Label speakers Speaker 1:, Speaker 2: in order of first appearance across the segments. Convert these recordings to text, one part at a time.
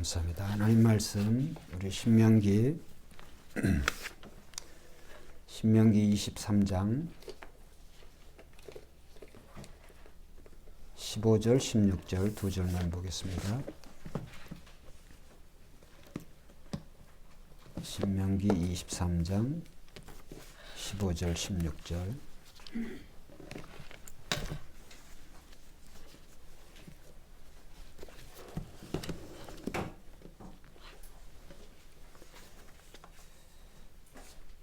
Speaker 1: 감사합니다. 하나님 말씀 우리 신명기 23장 15절 16절 두 절만 보겠습니다. 신명기 23장 15절 16절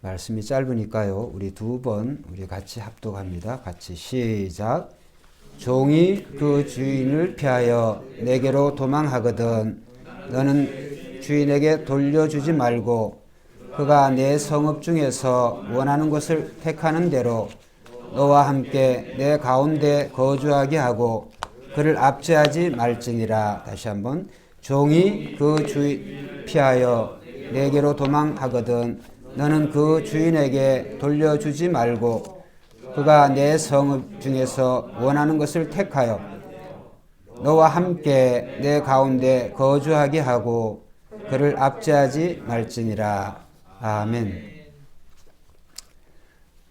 Speaker 1: 말씀이 짧으니까요. 우리 두 번 우리 같이 합독합니다. 같이 시작. 종이 그 주인을 피하여 내게로 도망하거든 너는 주인에게 돌려주지 말고 그가 내 성읍 중에서 원하는 것을 택하는 대로 너와 함께 내 가운데 거주하게 하고 그를 압제하지 말지니라. 다시 한번. 종이 그 주인 피하여 내게로 도망하거든 너는 그 주인에게 돌려주지 말고 그가 내 성읍 중에서 원하는 것을 택하여 너와 함께 내 가운데 거주하게 하고 그를 압제하지 말지니라. 아멘.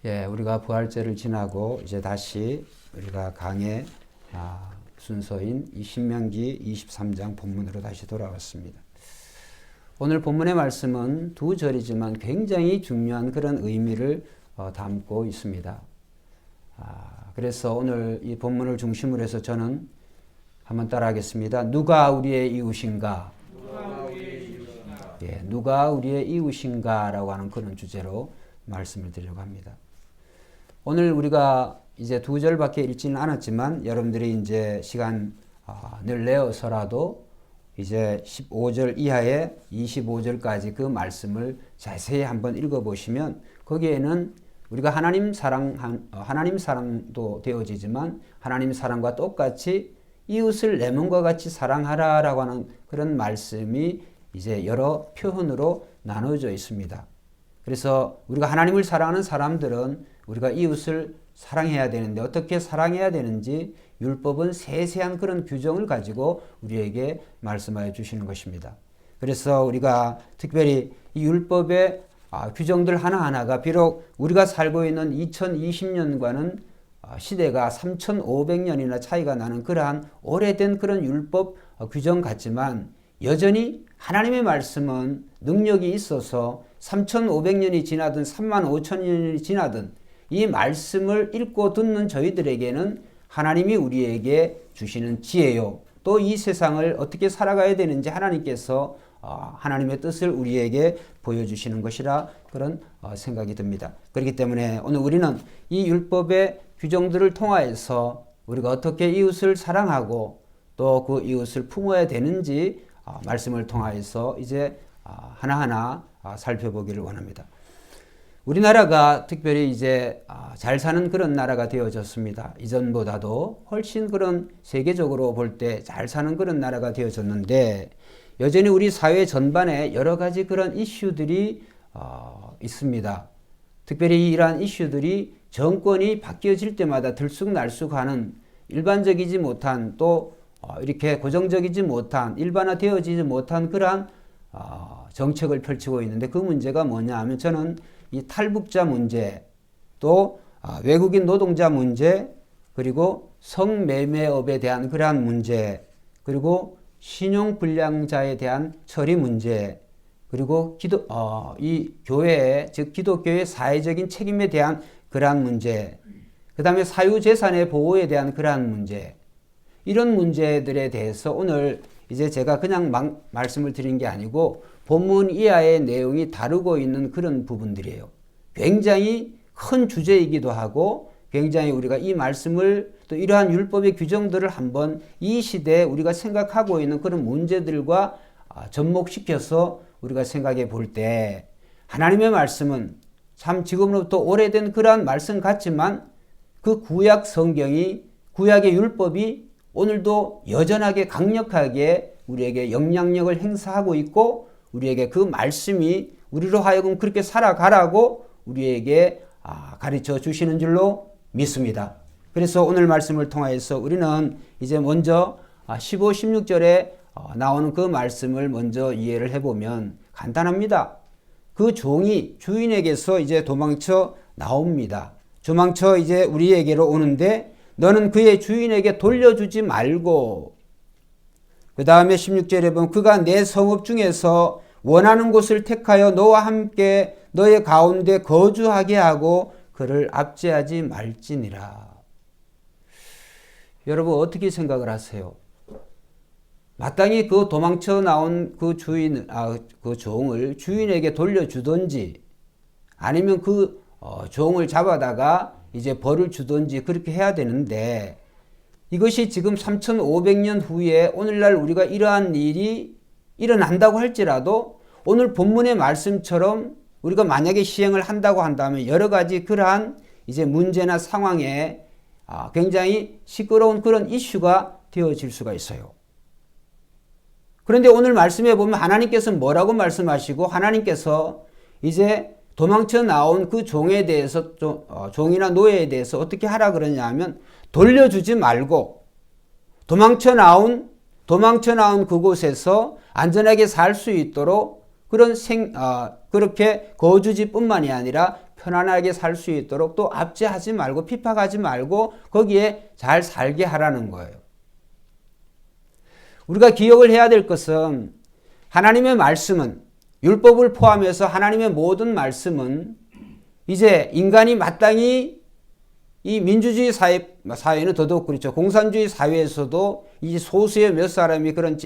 Speaker 1: 예, 우리가 부활절을 지나고 이제 다시 우리가 강의 순서인 이 신명기 23장 본문으로 다시 돌아왔습니다. 오늘 본문의 말씀은 두 절이지만 굉장히 중요한 그런 의미를 담고 있습니다. 그래서 오늘 이 본문을 중심으로 해서 저는 한번 따라하겠습니다. 누가 우리의 이웃인가? 예, 누가 우리의 이웃인가라고 하는 그런 주제로 말씀을 드리려고 합니다. 오늘 우리가 이제 두 절밖에 읽지는 않았지만 여러분들이 이제 시간을 내어서라도 이제 15절 이하의 25절까지 그 말씀을 자세히 한번 읽어보시면 거기에는 우리가 하나님 사랑도 되어지지만 하나님 사랑과 똑같이 이웃을 내 몸과 같이 사랑하라라고 하는 그런 말씀이 이제 여러 표현으로 나눠져 있습니다. 그래서 우리가 하나님을 사랑하는 사람들은 우리가 이웃을 사랑해야 되는데 어떻게 사랑해야 되는지 율법은 세세한 그런 규정을 가지고 우리에게 말씀하여 주시는 것입니다. 그래서 우리가 특별히 이 율법의 규정들 하나하나가 비록 우리가 살고 있는 2020년과는 시대가 3500년이나 차이가 나는 그러한 오래된 그런 율법 규정 같지만 여전히 하나님의 말씀은 능력이 있어서 3500년이 지나든 35,000년이 지나든 이 말씀을 읽고 듣는 저희들에게는 하나님이 우리에게 주시는 지혜요. 또 이 세상을 어떻게 살아가야 되는지 하나님께서 하나님의 뜻을 우리에게 보여주시는 것이라 그런 생각이 듭니다. 그렇기 때문에 오늘 우리는 이 율법의 규정들을 통하여서 우리가 어떻게 이웃을 사랑하고 또 그 이웃을 품어야 되는지 말씀을 통하여서 이제 하나하나 살펴보기를 원합니다. 우리나라가 특별히 이제 잘 사는 그런 나라가 되어졌습니다. 이전보다도 훨씬 그런 세계적으로 볼 때 잘 사는 그런 나라가 되어졌는데 여전히 우리 사회 전반에 여러 가지 그런 이슈들이 있습니다. 특별히 이러한 이슈들이 정권이 바뀌어질 때마다 들쑥날쑥하는 일반적이지 못한 또 이렇게 고정적이지 못한 일반화되어지지 못한 그러한 정책을 펼치고 있는데 그 문제가 뭐냐 하면 저는 이 탈북자 문제, 또 외국인 노동자 문제, 그리고 성매매업에 대한 그러한 문제, 그리고 신용불량자에 대한 처리 문제, 그리고 이 교회의 즉 기독교의 사회적인 책임에 대한 그러한 문제, 그 다음에 사유재산의 보호에 대한 그러한 문제, 이런 문제들에 대해서 오늘 이제 제가 그냥 말씀을 드린 게 아니고 본문 이하의 내용이 다루고 있는 그런 부분들이에요. 굉장히 큰 주제이기도 하고 굉장히 우리가 이 말씀을 또 이러한 율법의 규정들을 한번 이 시대에 우리가 생각하고 있는 그런 문제들과 접목시켜서 우리가 생각해 볼 때 하나님의 말씀은 참 지금으로부터 오래된 그러한 말씀 같지만 그 구약 성경이 구약의 율법이 오늘도 여전하게 강력하게 우리에게 영향력을 행사하고 있고 우리에게 그 말씀이 우리로 하여금 그렇게 살아가라고 우리에게 가르쳐 주시는 줄로 믿습니다. 그래서 오늘 말씀을 통하여서 우리는 이제 먼저 15, 16절에 나오는 그 말씀을 먼저 이해를 해보면 간단합니다. 그 종이 주인에게서 이제 도망쳐 나옵니다. 도망쳐 이제 우리에게로 오는데 너는 그의 주인에게 돌려주지 말고, 그 다음에 16절에 보면 그가 내 성읍 중에서 원하는 곳을 택하여 너와 함께 너의 가운데 거주하게 하고 그를 압제하지 말지니라. 여러분 어떻게 생각을 하세요? 마땅히 그 도망쳐 나온 그 그 종을 주인에게 돌려주든지 아니면 그 종을 잡아다가 이제 벌을 주든지 그렇게 해야 되는데, 이것이 지금 3500년 후에 오늘날 우리가 이러한 일이 일어난다고 할지라도 오늘 본문의 말씀처럼 우리가 만약에 시행을 한다고 한다면 여러 가지 그러한 이제 문제나 상황에 굉장히 시끄러운 그런 이슈가 되어질 수가 있어요. 그런데 오늘 말씀에 보면 하나님께서 뭐라고 말씀하시고, 하나님께서 이제 도망쳐 나온 그 종에 대해서 종이나 노예에 대해서 어떻게 하라 그러냐 하면 돌려주지 말고 도망쳐 나온 그곳에서 안전하게 살 수 있도록 그렇게 거주지뿐만이 아니라 편안하게 살 수 있도록 또 압제하지 말고 핍박하지 말고 거기에 잘 살게 하라는 거예요. 우리가 기억을 해야 될 것은 하나님의 말씀은, 율법을 포함해서 하나님의 모든 말씀은 이제 인간이 마땅히 이 민주주의 사회는 더더욱 그렇죠. 공산주의 사회에서도 이 소수의 몇 사람이 그런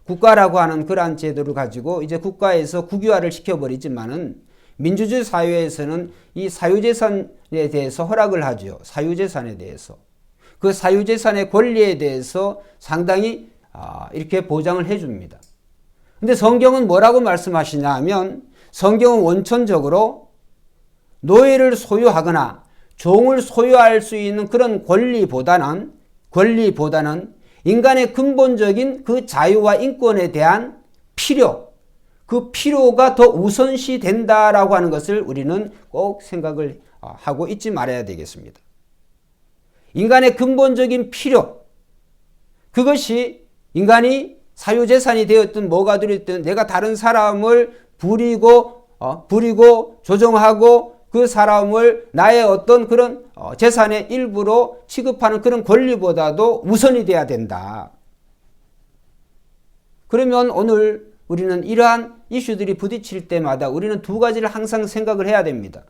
Speaker 1: 국가라고 하는 그러한 제도를 가지고 이제 국가에서 국유화를 시켜버리지만은, 민주주의 사회에서는 이 사유재산에 대해서 허락을 하죠. 사유재산에 대해서. 그 사유재산의 권리에 대해서 상당히 이렇게 보장을 해줍니다. 근데 성경은 뭐라고 말씀하시냐 하면, 성경은 원천적으로 노예를 소유하거나 종을 소유할 수 있는 그런 권리보다는 인간의 근본적인 그 자유와 인권에 대한 그 필요가 더 우선시 된다라고 하는 것을 우리는 꼭 생각을 하고 잊지 말아야 되겠습니다. 인간의 근본적인 필요, 그것이 인간이 사유재산이 되었든 뭐가 되었든 내가 다른 사람을 부리고 조종하고 그 사람을 나의 어떤 그런 재산의 일부로 취급하는 그런 권리보다도 우선이 돼야 된다. 그러면 오늘 우리는 이러한 이슈들이 부딪힐 때마다 우리는 두 가지를 항상 생각을 해야 됩니다.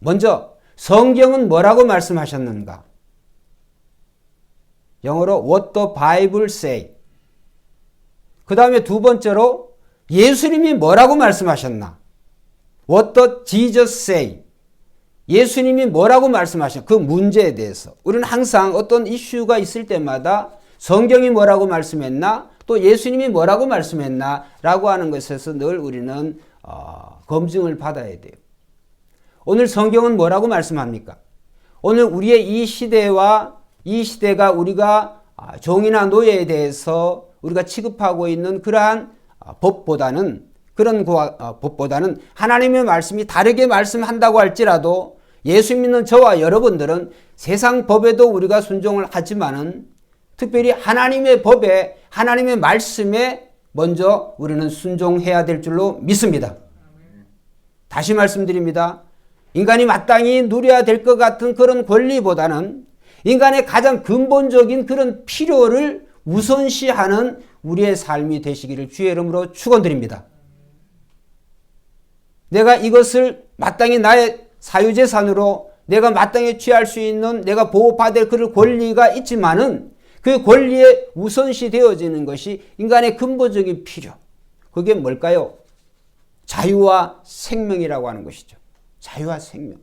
Speaker 1: 먼저 성경은 뭐라고 말씀하셨는가? 영어로 What the Bible say. 그 다음에 두 번째로 예수님이 뭐라고 말씀하셨나? What does Jesus say? 예수님이 뭐라고 말씀하셨나? 그 문제에 대해서 우리는 항상 어떤 이슈가 있을 때마다 성경이 뭐라고 말씀했나? 또 예수님이 뭐라고 말씀했나? 라고 하는 것에서 늘 우리는 검증을 받아야 돼요. 오늘 성경은 뭐라고 말씀합니까? 오늘 우리의 이 시대가 우리가 종이나 노예에 대해서 우리가 취급하고 있는 그러한 법보다는 하나님의 말씀이 다르게 말씀한다고 할지라도 예수 믿는 저와 여러분들은 세상 법에도 우리가 순종을 하지만은 특별히 하나님의 법에, 하나님의 말씀에 먼저 우리는 순종해야 될 줄로 믿습니다. 다시 말씀드립니다. 인간이 마땅히 누려야 될 것 같은 그런 권리보다는 인간의 가장 근본적인 그런 필요를 우선시하는 우리의 삶이 되시기를 주의 이름으로 축원드립니다. 내가 이것을 마땅히 나의 사유재산으로 내가 마땅히 취할 수 있는, 내가 보호받을 그런 권리가 있지만은 그 권리에 우선시 되어지는 것이 인간의 근본적인 필요. 그게 뭘까요? 자유와 생명이라고 하는 것이죠. 자유와 생명.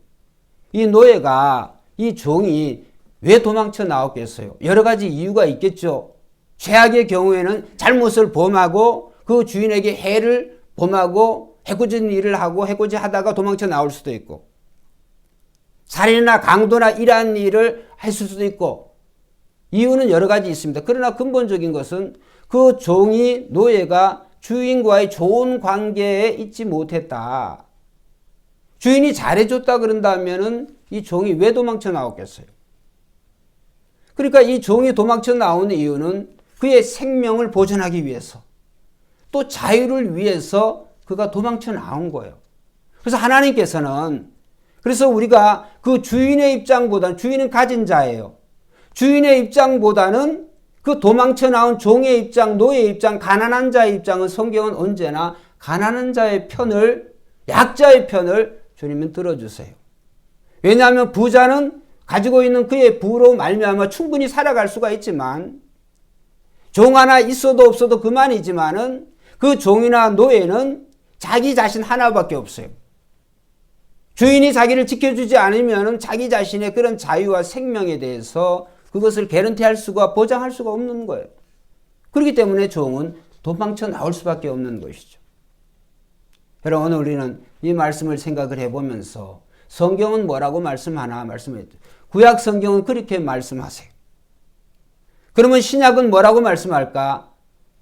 Speaker 1: 이 노예가, 이 종이 왜 도망쳐 나왔겠어요? 여러 가지 이유가 있겠죠. 죄악의 경우에는 잘못을 범하고 그 주인에게 해를 범하고 해코지 일을 하고 해코지 하다가 도망쳐 나올 수도 있고, 살인이나 강도나 이러한 일을 했을 수도 있고, 이유는 여러 가지 있습니다. 그러나 근본적인 것은 그 종이, 노예가 주인과의 좋은 관계에 있지 못했다. 주인이 잘해줬다 그런다면은 이 종이 왜 도망쳐 나왔겠어요? 그러니까 이 종이 도망쳐 나오는 이유는 그의 생명을 보존하기 위해서 또 자유를 위해서 그가 도망쳐 나온 거예요. 그래서 하나님께서는 그래서 우리가 그 주인의 입장보다는 주인은 가진 자예요. 주인의 입장보다는 그 도망쳐 나온 종의 입장, 노예의 입장, 가난한 자의 입장은 성경은 언제나 가난한 자의 편을, 약자의 편을 주님은 들어주세요. 왜냐하면 부자는 가지고 있는 그의 부로 말미암아 충분히 살아갈 수가 있지만 종 하나 있어도 없어도 그만이지만은 그 종이나 노예는 자기 자신 하나밖에 없어요. 주인이 자기를 지켜주지 않으면 자기 자신의 그런 자유와 생명에 대해서 그것을 개런티할 수가 보장할 수가 없는 거예요. 그렇기 때문에 종은 도망쳐 나올 수밖에 없는 것이죠. 여러분 오늘 우리는 이 말씀을 생각을 해보면서 성경은 뭐라고 말씀하나 말씀했죠. 구약 성경은 그렇게 말씀하세요. 그러면 신약은 뭐라고 말씀할까?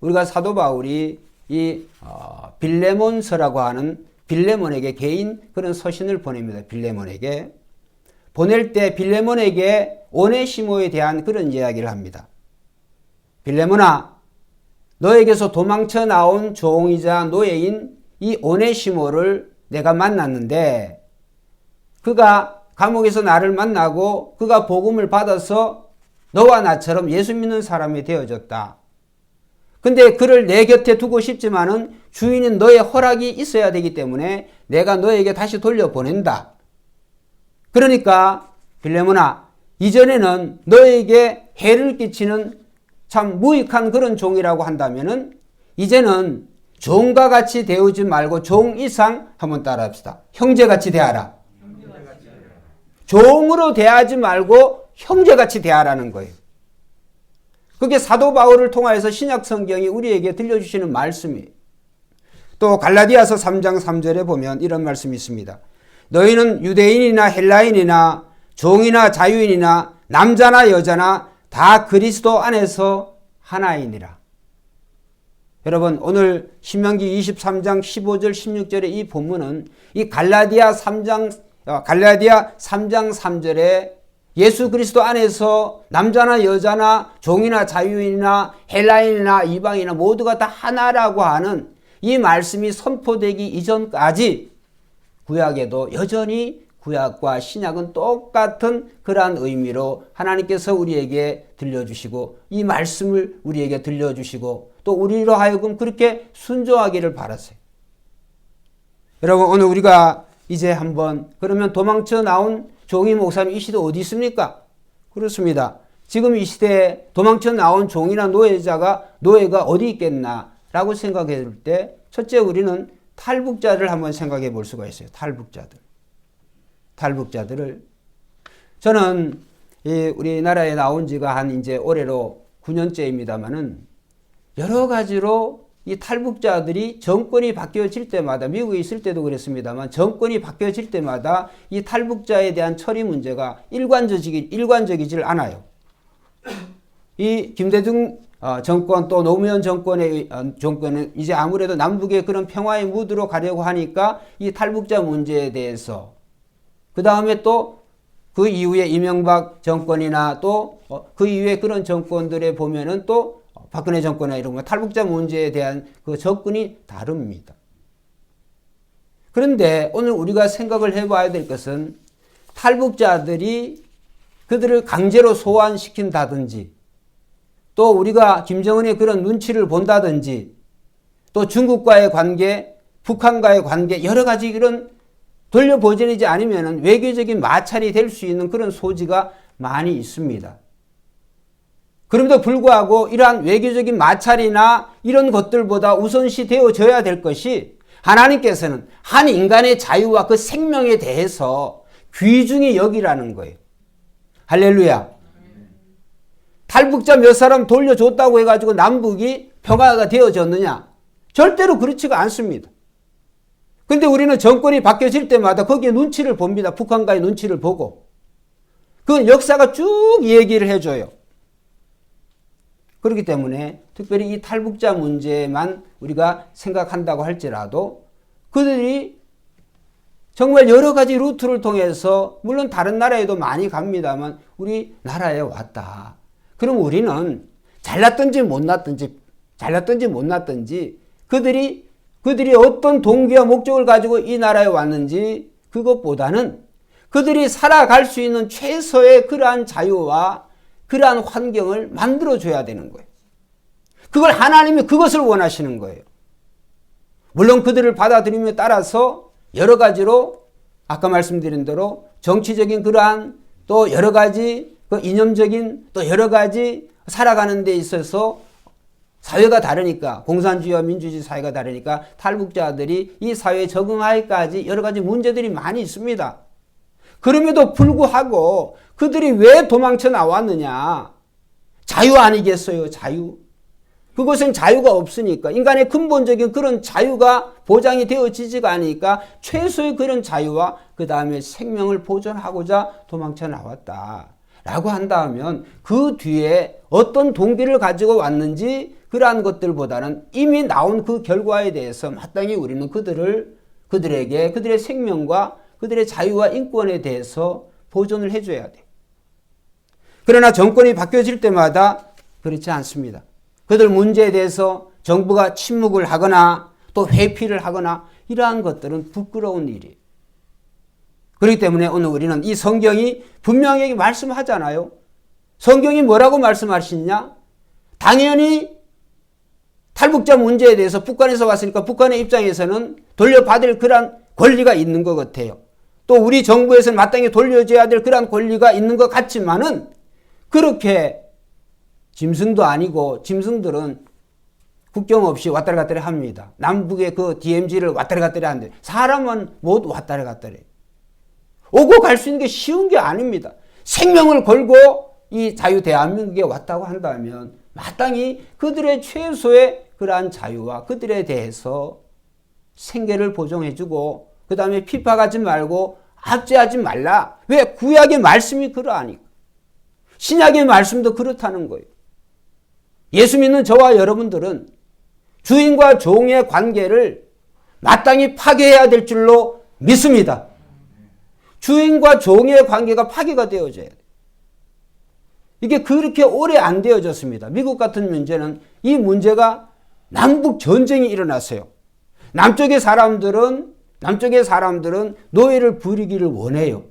Speaker 1: 우리가 사도 바울이 이 빌레몬서라고 하는 빌레몬에게 개인 그런 서신을 보냅니다. 빌레몬에게. 보낼 때 빌레몬에게 오네시모에 대한 그런 이야기를 합니다. 빌레몬아, 너에게서 도망쳐 나온 종이자 노예인 이 오네시모를 내가 만났는데 그가 감옥에서 나를 만나고 그가 복음을 받아서 너와 나처럼 예수 믿는 사람이 되어졌다. 근데 그를 내 곁에 두고 싶지만은 주인은 너의 허락이 있어야 되기 때문에 내가 너에게 다시 돌려보낸다. 그러니까 빌레몬아, 이전에는 너에게 해를 끼치는 참 무익한 그런 종이라고 한다면은 이제는 종과 같이 대우지 말고 종 이상 한번 따라합시다. 형제같이 대하라. 종으로 대하지 말고 형제같이 대하라는 거예요. 그게 사도 바울을 통하여서 신약 성경이 우리에게 들려주시는 말씀이에요. 또 갈라디아서 3장 3절에 보면 이런 말씀이 있습니다. 너희는 유대인이나 헬라인이나 종이나 자유인이나 남자나 여자나 다 그리스도 안에서 하나이니라. 여러분 오늘 신명기 23장 15절 16절의 이 본문은 이 갈라디아 3장 3절에 예수 그리스도 안에서 남자나 여자나 종이나 자유인이나 헬라인이나 이방이나 모두가 다 하나라고 하는 이 말씀이 선포되기 이전까지 구약에도 여전히 구약과 신약은 똑같은 그러한 의미로 하나님께서 우리에게 들려주시고 이 말씀을 우리에게 들려주시고 또 우리로 하여금 그렇게 순종하기를 바라세요. 여러분 오늘 우리가 이제 한번 그러면 도망쳐 나온 종이 목사님 이 시대 어디 있습니까? 그렇습니다. 지금 이 시대에 도망쳐 나온 종이나 노예가 어디 있겠나 라고 생각해 볼 때 첫째 우리는 탈북자를 한번 생각해 볼 수가 있어요. 탈북자들을 저는 우리나라에 나온 지가 한 이제 올해로 9년째입니다만은 여러 가지로 이 탈북자들이 정권이 바뀌어질 때마다 미국에 있을 때도 그랬습니다만 정권이 바뀌어질 때마다 이 탈북자에 대한 처리 문제가 일관적이질 않아요. 이 김대중 정권 또 노무현 정권은 이제 아무래도 남북의 그런 평화의 무드로 가려고 하니까 이 탈북자 문제에 대해서 그 다음에 또 그 이후에 이명박 정권이나 또 그 이후에 그런 정권들에 보면은 또 박근혜 정권이나 이런 거 탈북자 문제에 대한 그 접근이 다릅니다. 그런데 오늘 우리가 생각을 해봐야 될 것은 탈북자들이 그들을 강제로 소환시킨다든지 또 우리가 김정은의 그런 눈치를 본다든지 또 중국과의 관계, 북한과의 관계 여러 가지 이런 돌려보내지 않으면 외교적인 마찰이 될 수 있는 그런 소지가 많이 있습니다. 그럼에도 불구하고 이러한 외교적인 마찰이나 이런 것들보다 우선시 되어져야 될 것이 하나님께서는 한 인간의 자유와 그 생명에 대해서 귀중히 여기라는 거예요. 할렐루야. 탈북자 몇 사람 돌려줬다고 해가지고 남북이 평화가 되어졌느냐? 절대로 그렇지가 않습니다. 근데 우리는 정권이 바뀌어질 때마다 거기에 눈치를 봅니다. 북한과의 눈치를 보고. 그 역사가 쭉 얘기를 해줘요. 그렇기 때문에 특별히 이 탈북자 문제만 우리가 생각한다고 할지라도 그들이 정말 여러 가지 루트를 통해서 물론 다른 나라에도 많이 갑니다만 우리나라에 왔다. 그럼 우리는 잘났든지 못났든지 그들이 어떤 동기와 목적을 가지고 이 나라에 왔는지 그것보다는 그들이 살아갈 수 있는 최소의 그러한 자유와 그러한 환경을 만들어줘야 되는 거예요. 그걸 하나님이 그것을 원하시는 거예요. 물론 그들을 받아들임에 따라서 여러 가지로 아까 말씀드린 대로 정치적인 그러한 또 여러 가지 그 이념적인 또 여러 가지 살아가는 데 있어서 사회가 다르니까 공산주의와 민주주의 사회가 다르니까 탈북자들이 이 사회에 적응하기까지 여러 가지 문제들이 많이 있습니다. 그럼에도 불구하고 그들이 왜 도망쳐 나왔느냐? 자유 아니겠어요? 자유. 그것은 자유가 없으니까 인간의 근본적인 그런 자유가 보장이 되어지지가 않으니까 최소의 그런 자유와 그 다음에 생명을 보존하고자 도망쳐 나왔다 라고 한다면 그 뒤에 어떤 동기를 가지고 왔는지 그러한 것들보다는 이미 나온 그 결과에 대해서 마땅히 우리는 그들에게 그들의 생명과 그들의 자유와 인권에 대해서 보존을 해줘야 돼. 그러나 정권이 바뀌어질 때마다 그렇지 않습니다. 그들 문제에 대해서 정부가 침묵을 하거나 또 회피를 하거나 이러한 것들은 부끄러운 일이에요. 그렇기 때문에 오늘 우리는 이 성경이 분명히 말씀하잖아요. 성경이 뭐라고 말씀하시냐? 당연히 탈북자 문제에 대해서 북한에서 왔으니까 북한의 입장에서는 돌려받을 그런 권리가 있는 것 같아요. 또 우리 정부에서는 마땅히 돌려줘야 될 그런 권리가 있는 것 같지만은 그렇게 짐승도 아니고 짐승들은 국경 없이 왔다리 갔다리 합니다. 남북의 그 DMZ를 왔다리 갔다리 하는데 사람은 못 왔다리 갔다리. 오고 갈 수 있는 게 쉬운 게 아닙니다. 생명을 걸고 이 자유 대한민국에 왔다고 한다면 마땅히 그들의 최소의 그러한 자유와 그들에 대해서 생계를 보존해주고 그 다음에 핍박하지 말고 압제하지 말라. 왜? 구약의 말씀이 그러하니까. 신약의 말씀도 그렇다는 거예요. 예수 믿는 저와 여러분들은 주인과 종의 관계를 마땅히 파괴해야 될 줄로 믿습니다. 주인과 종의 관계가 파괴가 되어져야 돼요. 이게 그렇게 오래 안 되어졌습니다. 미국 같은 문제는 이 문제가 남북 전쟁이 일어났어요. 남쪽의 사람들은 노예를 부리기를 원해요.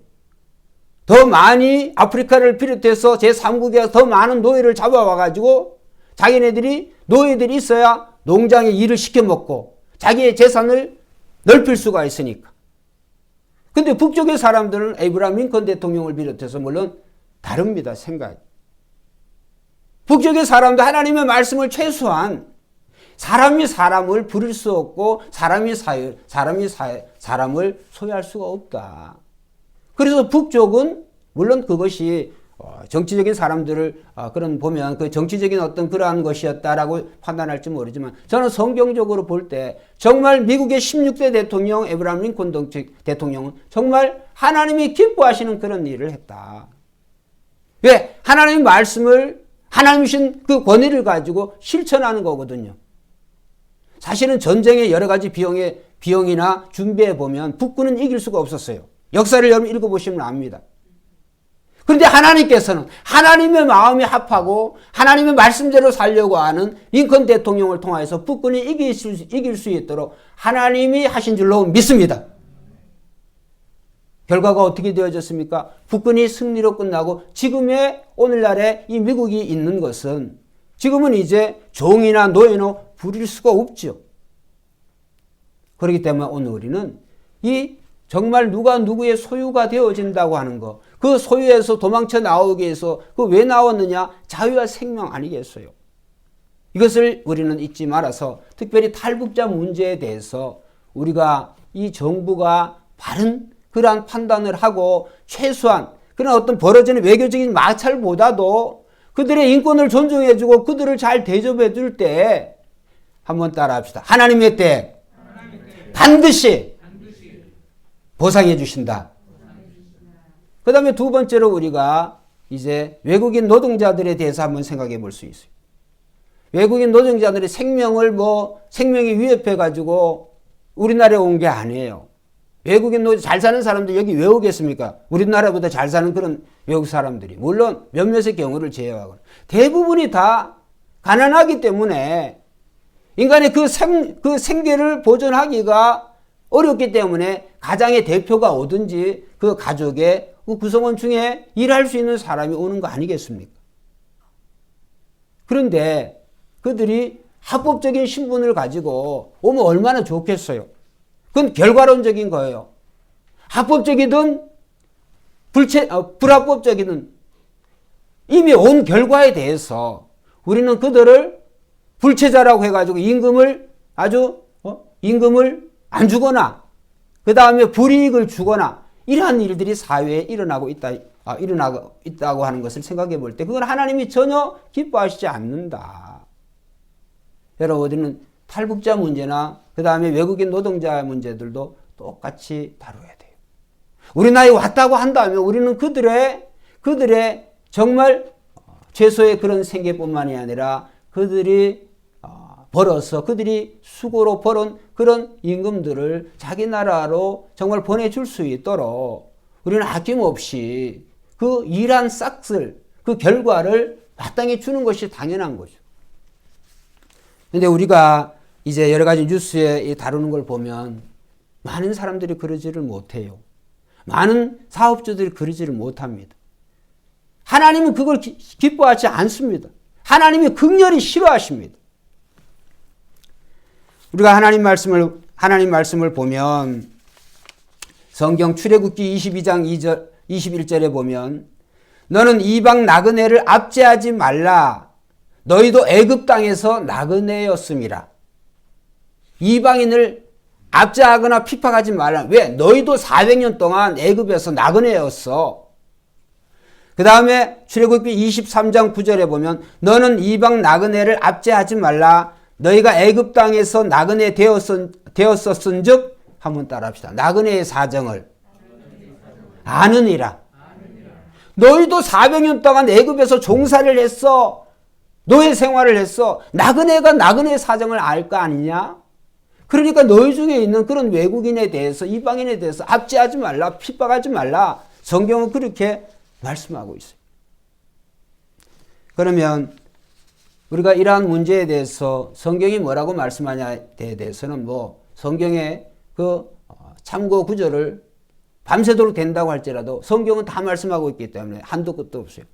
Speaker 1: 더 많이 아프리카를 비롯해서 제3국에 더 많은 노예를 잡아와가지고 자기네들이 노예들이 있어야 농장에 일을 시켜먹고 자기의 재산을 넓힐 수가 있으니까. 근데 북쪽의 사람들은 에이브라함 링컨 대통령을 비롯해서 물론 다릅니다. 생각이. 북쪽의 사람도 하나님의 말씀을 최소한 사람이 사람을 부릴 수 없고 사람이 사람을 소유할 수가 없다. 그래서 북쪽은 물론 그것이 정치적인 사람들을 그런 보면 그 정치적인 어떤 그러한 것이었다라고 판단할지 모르지만 저는 성경적으로 볼 때 정말 미국의 16대 대통령 에이브라함 링컨 대통령은 정말 하나님이 기뻐하시는 그런 일을 했다. 왜? 하나님의 말씀을 하나님이신 그 권위를 가지고 실천하는 거거든요. 사실은 전쟁의 여러 가지 비용이나 준비해 보면 북군은 이길 수가 없었어요. 역사를 여러분 읽어보시면 압니다. 그런데 하나님께서는 하나님의 마음이 합하고 하나님의 말씀대로 살려고 하는 링컨 대통령을 통해서 북군이 이길 수 있도록 하나님이 하신 줄로 믿습니다. 결과가 어떻게 되어졌습니까? 북군이 승리로 끝나고 지금의 오늘날에 이 미국이 있는 것은 지금은 이제 종이나 노예나 부릴 수가 없죠. 그렇기 때문에 오늘 우리는 이 정말 누가 누구의 소유가 되어진다고 하는 거, 그 소유에서 도망쳐 나오기 위해서 그 왜 나왔느냐? 자유와 생명 아니겠어요? 이것을 우리는 잊지 말아서 특별히 탈북자 문제에 대해서 우리가 이 정부가 바른 그러한 판단을 하고 최소한 그런 어떤 벌어지는 외교적인 마찰보다도 그들의 인권을 존중해주고 그들을 잘 대접해줄 때 한번 따라합시다. 하나님의 때 반드시 보상해 주신다. 그 다음에 두 번째로 우리가 이제 외국인 노동자들에 대해서 한번 생각해 볼 수 있어요. 외국인 노동자들의 생명이 위협해가지고 우리나라에 온 게 아니에요. 외국인 노동자 잘 사는 사람들 여기 왜 오겠습니까? 우리나라보다 잘 사는 그런 외국 사람들이. 물론 몇몇의 경우를 제외하고. 대부분이 다 가난하기 때문에 인간의 그 생계를 보존하기가 어렵기 때문에 가장의 대표가 오든지 그 가족의 그 구성원 중에 일할 수 있는 사람이 오는 거 아니겠습니까? 그런데 그들이 합법적인 신분을 가지고 오면 얼마나 좋겠어요. 그건 결과론적인 거예요. 합법적이든 불합법적이든 이미 온 결과에 대해서 우리는 그들을 불체자라고 해가지고 임금을 안 주거나 그 다음에 불이익을 주거나 이러한 일들이 사회에 일어나고 있다고 하는 것을 생각해 볼 때 그건 하나님이 전혀 기뻐하시지 않는다. 여러분, 우리는 탈북자 문제나 그 다음에 외국인 노동자 문제들도 똑같이 다뤄야 돼요. 우리 나라에 왔다고 한다면 우리는 그들의 정말 최소의 그런 생계뿐만이 아니라 그들이 벌어서 그들이 수고로 벌은 그런 임금들을 자기 나라로 정말 보내줄 수 있도록 우리는 아낌없이 그 일한 싹쓸 그 결과를 마땅히 주는 것이 당연한 거죠. 그런데 우리가 이제 여러 가지 뉴스에 다루는 걸 보면 많은 사람들이 그러지를 못해요. 많은 사업주들이 그러지를 못합니다. 하나님은 그걸 기뻐하지 않습니다. 하나님이 극렬히 싫어하십니다. 우리가 하나님 말씀을 보면 성경 출애굽기 22장 2절 21절에 보면 너는 이방 나그네를 압제하지 말라. 너희도 애굽 땅에서 나그네였음이라. 이방인을 압제하거나 핍박하지 말라. 왜? 너희도 400년 동안 애굽에서 나그네였어. 그 다음에 출애굽기 23장 9절에 보면 너는 이방 나그네를 압제하지 말라. 너희가 애굽 땅에서 나그네 되었었은즉 한번 따라합시다. 나그네의 사정을 아느니라. 너희도 400년 동안 애굽에서 종사를 했어. 노예 생활을 했어. 나그네가 나그네의 사정을 알 거 아니냐? 그러니까 너희 중에 있는 그런 외국인에 대해서 이방인에 대해서 압제하지 말라. 핍박하지 말라. 성경은 그렇게 말씀하고 있어요. 그러면 우리가 이러한 문제에 대해서 성경이 뭐라고 말씀하냐에 대해서는 성경의 그 참고 구절을 밤새도록 된다고 할지라도 성경은 다 말씀하고 있기 때문에 한도 끝도 없어요.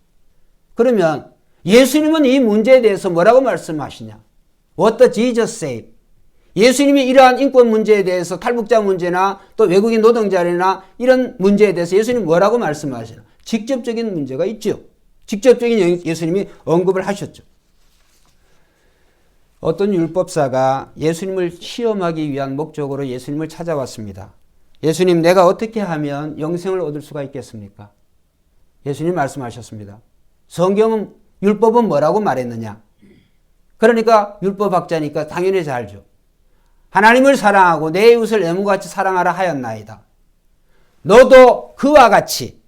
Speaker 1: 그러면 예수님은 이 문제에 대해서 뭐라고 말씀하시냐? What does Jesus say? 예수님이 이러한 인권 문제에 대해서 탈북자 문제나 또 외국인 노동자나 이런 문제에 대해서 예수님이 뭐라고 말씀하시나? 직접적인 문제가 있죠. 직접적인 예수님이 언급을 하셨죠. 어떤 율법사가 예수님을 시험하기 위한 목적으로 예수님을 찾아왔습니다. 예수님, 내가 어떻게 하면 영생을 얻을 수가 있겠습니까? 예수님 말씀하셨습니다. 성경은 율법은 뭐라고 말했느냐? 그러니까 율법학자니까 당연히 잘 알죠. 하나님을 사랑하고 내 이웃을 내 몸과 같이 사랑하라 하였나이다. 너도 그와 같이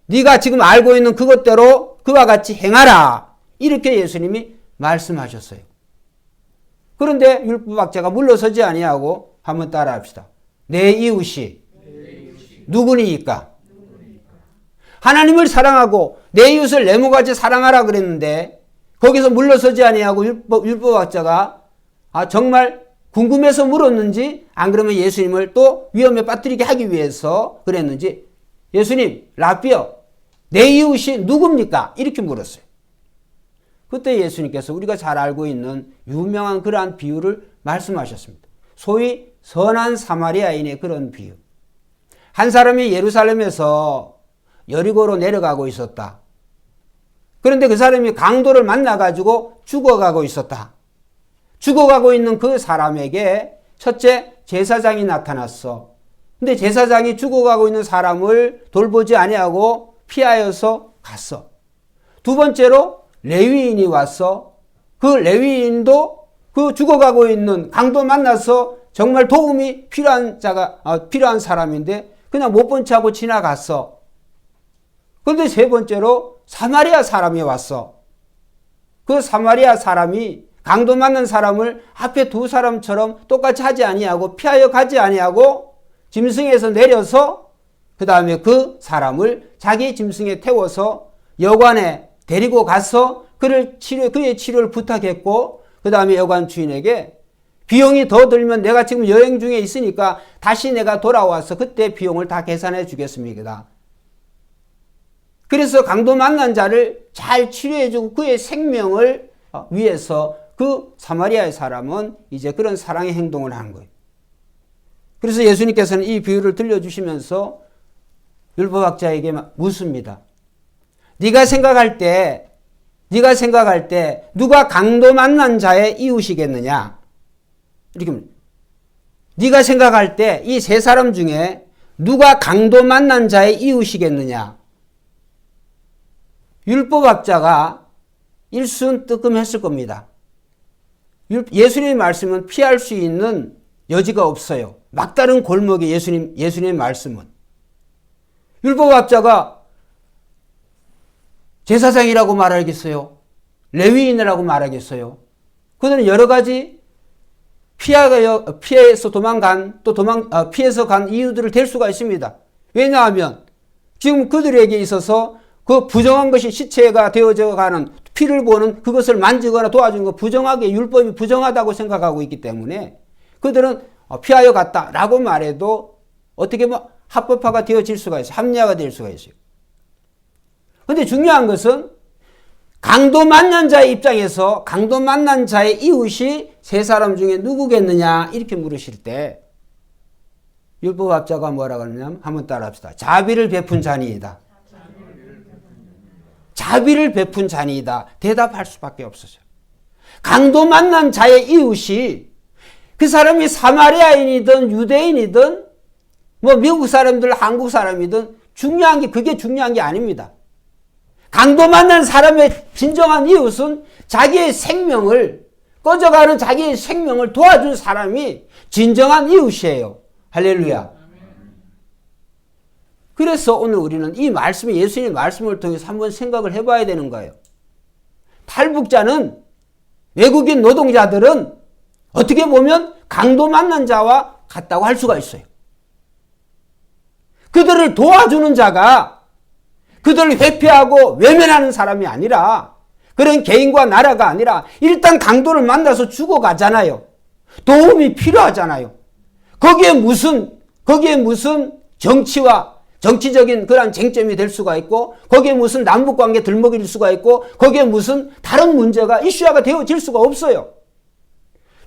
Speaker 1: 네가 지금 알고 있는 그것대로 그와 같이 행하라. 이렇게 예수님이 말씀하셨어요. 그런데 율법학자가 물러서지 아니하고 한번 따라합시다. 내 이웃이 누구니까? 하나님을 사랑하고 내 이웃을 내 몸과 같이 사랑하라 그랬는데 거기서 물러서지 아니하고 율법학자가 정말 궁금해서 물었는지 안 그러면 예수님을 또 위험에 빠뜨리게 하기 위해서 그랬는지 예수님, 라비어, 내 이웃이 누굽니까? 이렇게 물었어요. 그때 예수님께서 우리가 잘 알고 있는 유명한 그러한 비유를 말씀하셨습니다. 소위 선한 사마리아인의 그런 비유. 한 사람이 예루살렘에서 여리고로 내려가고 있었다. 그런데 그 사람이 강도를 만나가지고 죽어가고 있었다. 죽어가고 있는 그 사람에게 첫째 제사장이 나타났어. 근데 제사장이 죽어가고 있는 사람을 돌보지 아니하고 피하여서 갔어. 두 번째로 레위인이 왔어. 그 레위인도 그 죽어가고 있는 강도 만나서 정말 도움이 필요한 사람인데 그냥 못 본 척하고 지나갔어. 그런데 세 번째로 사마리아 사람이 왔어. 그 사마리아 사람이 강도 맞는 사람을 앞에 두 사람처럼 똑같이 하지 아니하고 피하여 가지 아니하고 짐승에서 내려서 그 다음에 그 사람을 자기 짐승에 태워서 여관에 데리고 가서 그의 치료를 부탁했고, 그 다음에 여관 주인에게 비용이 더 들면 내가 지금 여행 중에 있으니까 다시 내가 돌아와서 그때 비용을 다 계산해 주겠습니다. 그래서 강도 만난 자를 잘 치료해주고 그의 생명을 위해서 그 사마리아의 사람은 이제 그런 사랑의 행동을 하는 거예요. 그래서 예수님께서는 이 비유를 들려주시면서 율법학자에게 묻습니다. 네가 생각할 때 누가 강도 만난 자의 이웃이겠느냐? 이렇게 묻니다. 네가 생각할 때 이 세 사람 중에 누가 강도 만난 자의 이웃이겠느냐? 율법학자가 일순 뜨끔했을 겁니다. 예수님의 말씀은 피할 수 있는 여지가 없어요. 막다른 골목에 예수님의 말씀은. 율법학자가 제사장이라고 말하겠어요? 레위인이라고 말하겠어요? 그들은 여러 가지 피해서 피해서 간 이유들을 댈 수가 있습니다. 왜냐하면 지금 그들에게 있어서 그 부정한 것이 시체가 되어져 가는 피를 보는 그것을 만지거나 도와주는 거 부정하게 율법이 부정하다고 생각하고 있기 때문에 그들은 피하여 갔다라고 말해도 어떻게 합법화가 되어질 수가 있어요. 합리화가 될 수가 있어요. 그런데 중요한 것은 강도 만난 자의 입장에서 강도 만난 자의 이웃이 세 사람 중에 누구겠느냐 이렇게 물으실 때 율법학자가 뭐라고 하냐면 한번 따라합시다. 자비를 베푼 자니이다. 자비를 베푼 자니이다. 대답할 수밖에 없어요. 강도 만난 자의 이웃이 그 사람이 사마리아인이든 유대인이든 미국 사람들 한국 사람이든 그게 중요한 게 아닙니다. 강도 만난 사람의 진정한 이웃은 자기의 생명을 꺼져가는 자기의 생명을 도와준 사람이 진정한 이웃이에요. 할렐루야. 그래서 오늘 우리는 이 말씀이 예수님의 말씀을 통해서 한번 생각을 해봐야 되는 거예요. 탈북자는 외국인 노동자들은 어떻게 보면 강도 만난 자와 같다고 할 수가 있어요. 그들을 도와주는 자가 그들을 회피하고 외면하는 사람이 아니라 그런 개인과 나라가 아니라 일단 강도를 만나서 죽어가잖아요. 도움이 필요하잖아요. 거기에 무슨 정치적인 그런 쟁점이 될 수가 있고 거기에 무슨 남북관계 들먹일 수가 있고 거기에 무슨 다른 문제가 이슈화가 되어질 수가 없어요.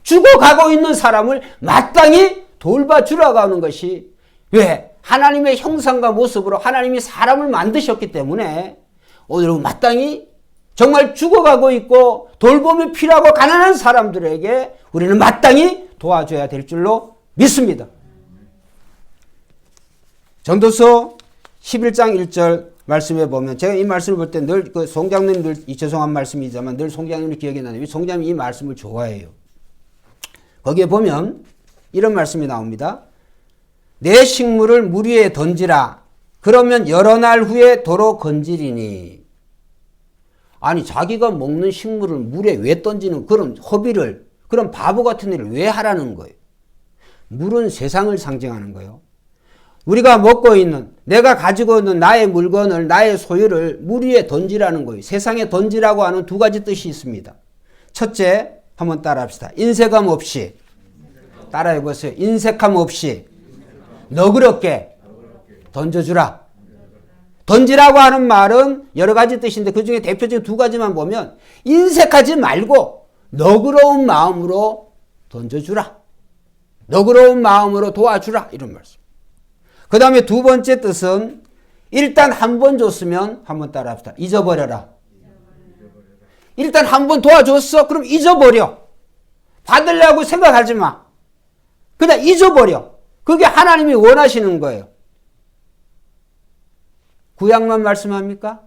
Speaker 1: 죽어가고 있는 사람을 마땅히 돌봐주라고 하는 것이 왜? 하나님의 형상과 모습으로 하나님이 사람을 만드셨기 때문에 오늘 마땅히 정말 죽어가고 있고 돌봄이 필요하고 가난한 사람들에게 우리는 마땅히 도와줘야 될 줄로 믿습니다. 전도서 11장 1절 말씀에 보면 제가 이 말씀을 볼 때 늘 송장님 죄송한 말씀이지만 늘 송장님이 기억이 나는데 송장님이 이 말씀을 좋아해요. 거기에 보면 이런 말씀이 나옵니다. 내 식물을 물 위에 던지라. 그러면 여러 날 후에 도로 건지리니. 아니 자기가 먹는 식물을 물에 왜 던지는 그런 허비를 그런 바보 같은 일을 왜 하라는 거예요. 물은 세상을 상징하는 거예요. 우리가 먹고 있는 내가 가지고 있는 나의 물건을 나의 소유를 물 위에 던지라는 거예요. 세상에 던지라고 하는 두 가지 뜻이 있습니다. 첫째 한번 따라합시다. 인색함 없이 따라해보세요. 인색함 없이 너그럽게 던져주라. 던지라고 하는 말은 여러 가지 뜻인데 그 중에 대표적인 두 가지만 보면 인색하지 말고 너그러운 마음으로 던져주라. 너그러운 마음으로 도와주라. 이런 말씀. 그 다음에 두 번째 뜻은 일단 한 번 줬으면 한번 따라합시다. 잊어버려라. 일단 한 번 도와줬어? 그럼 잊어버려. 받으려고 생각하지 마. 그냥 잊어버려. 그게 하나님이 원하시는 거예요. 구약만 말씀합니까?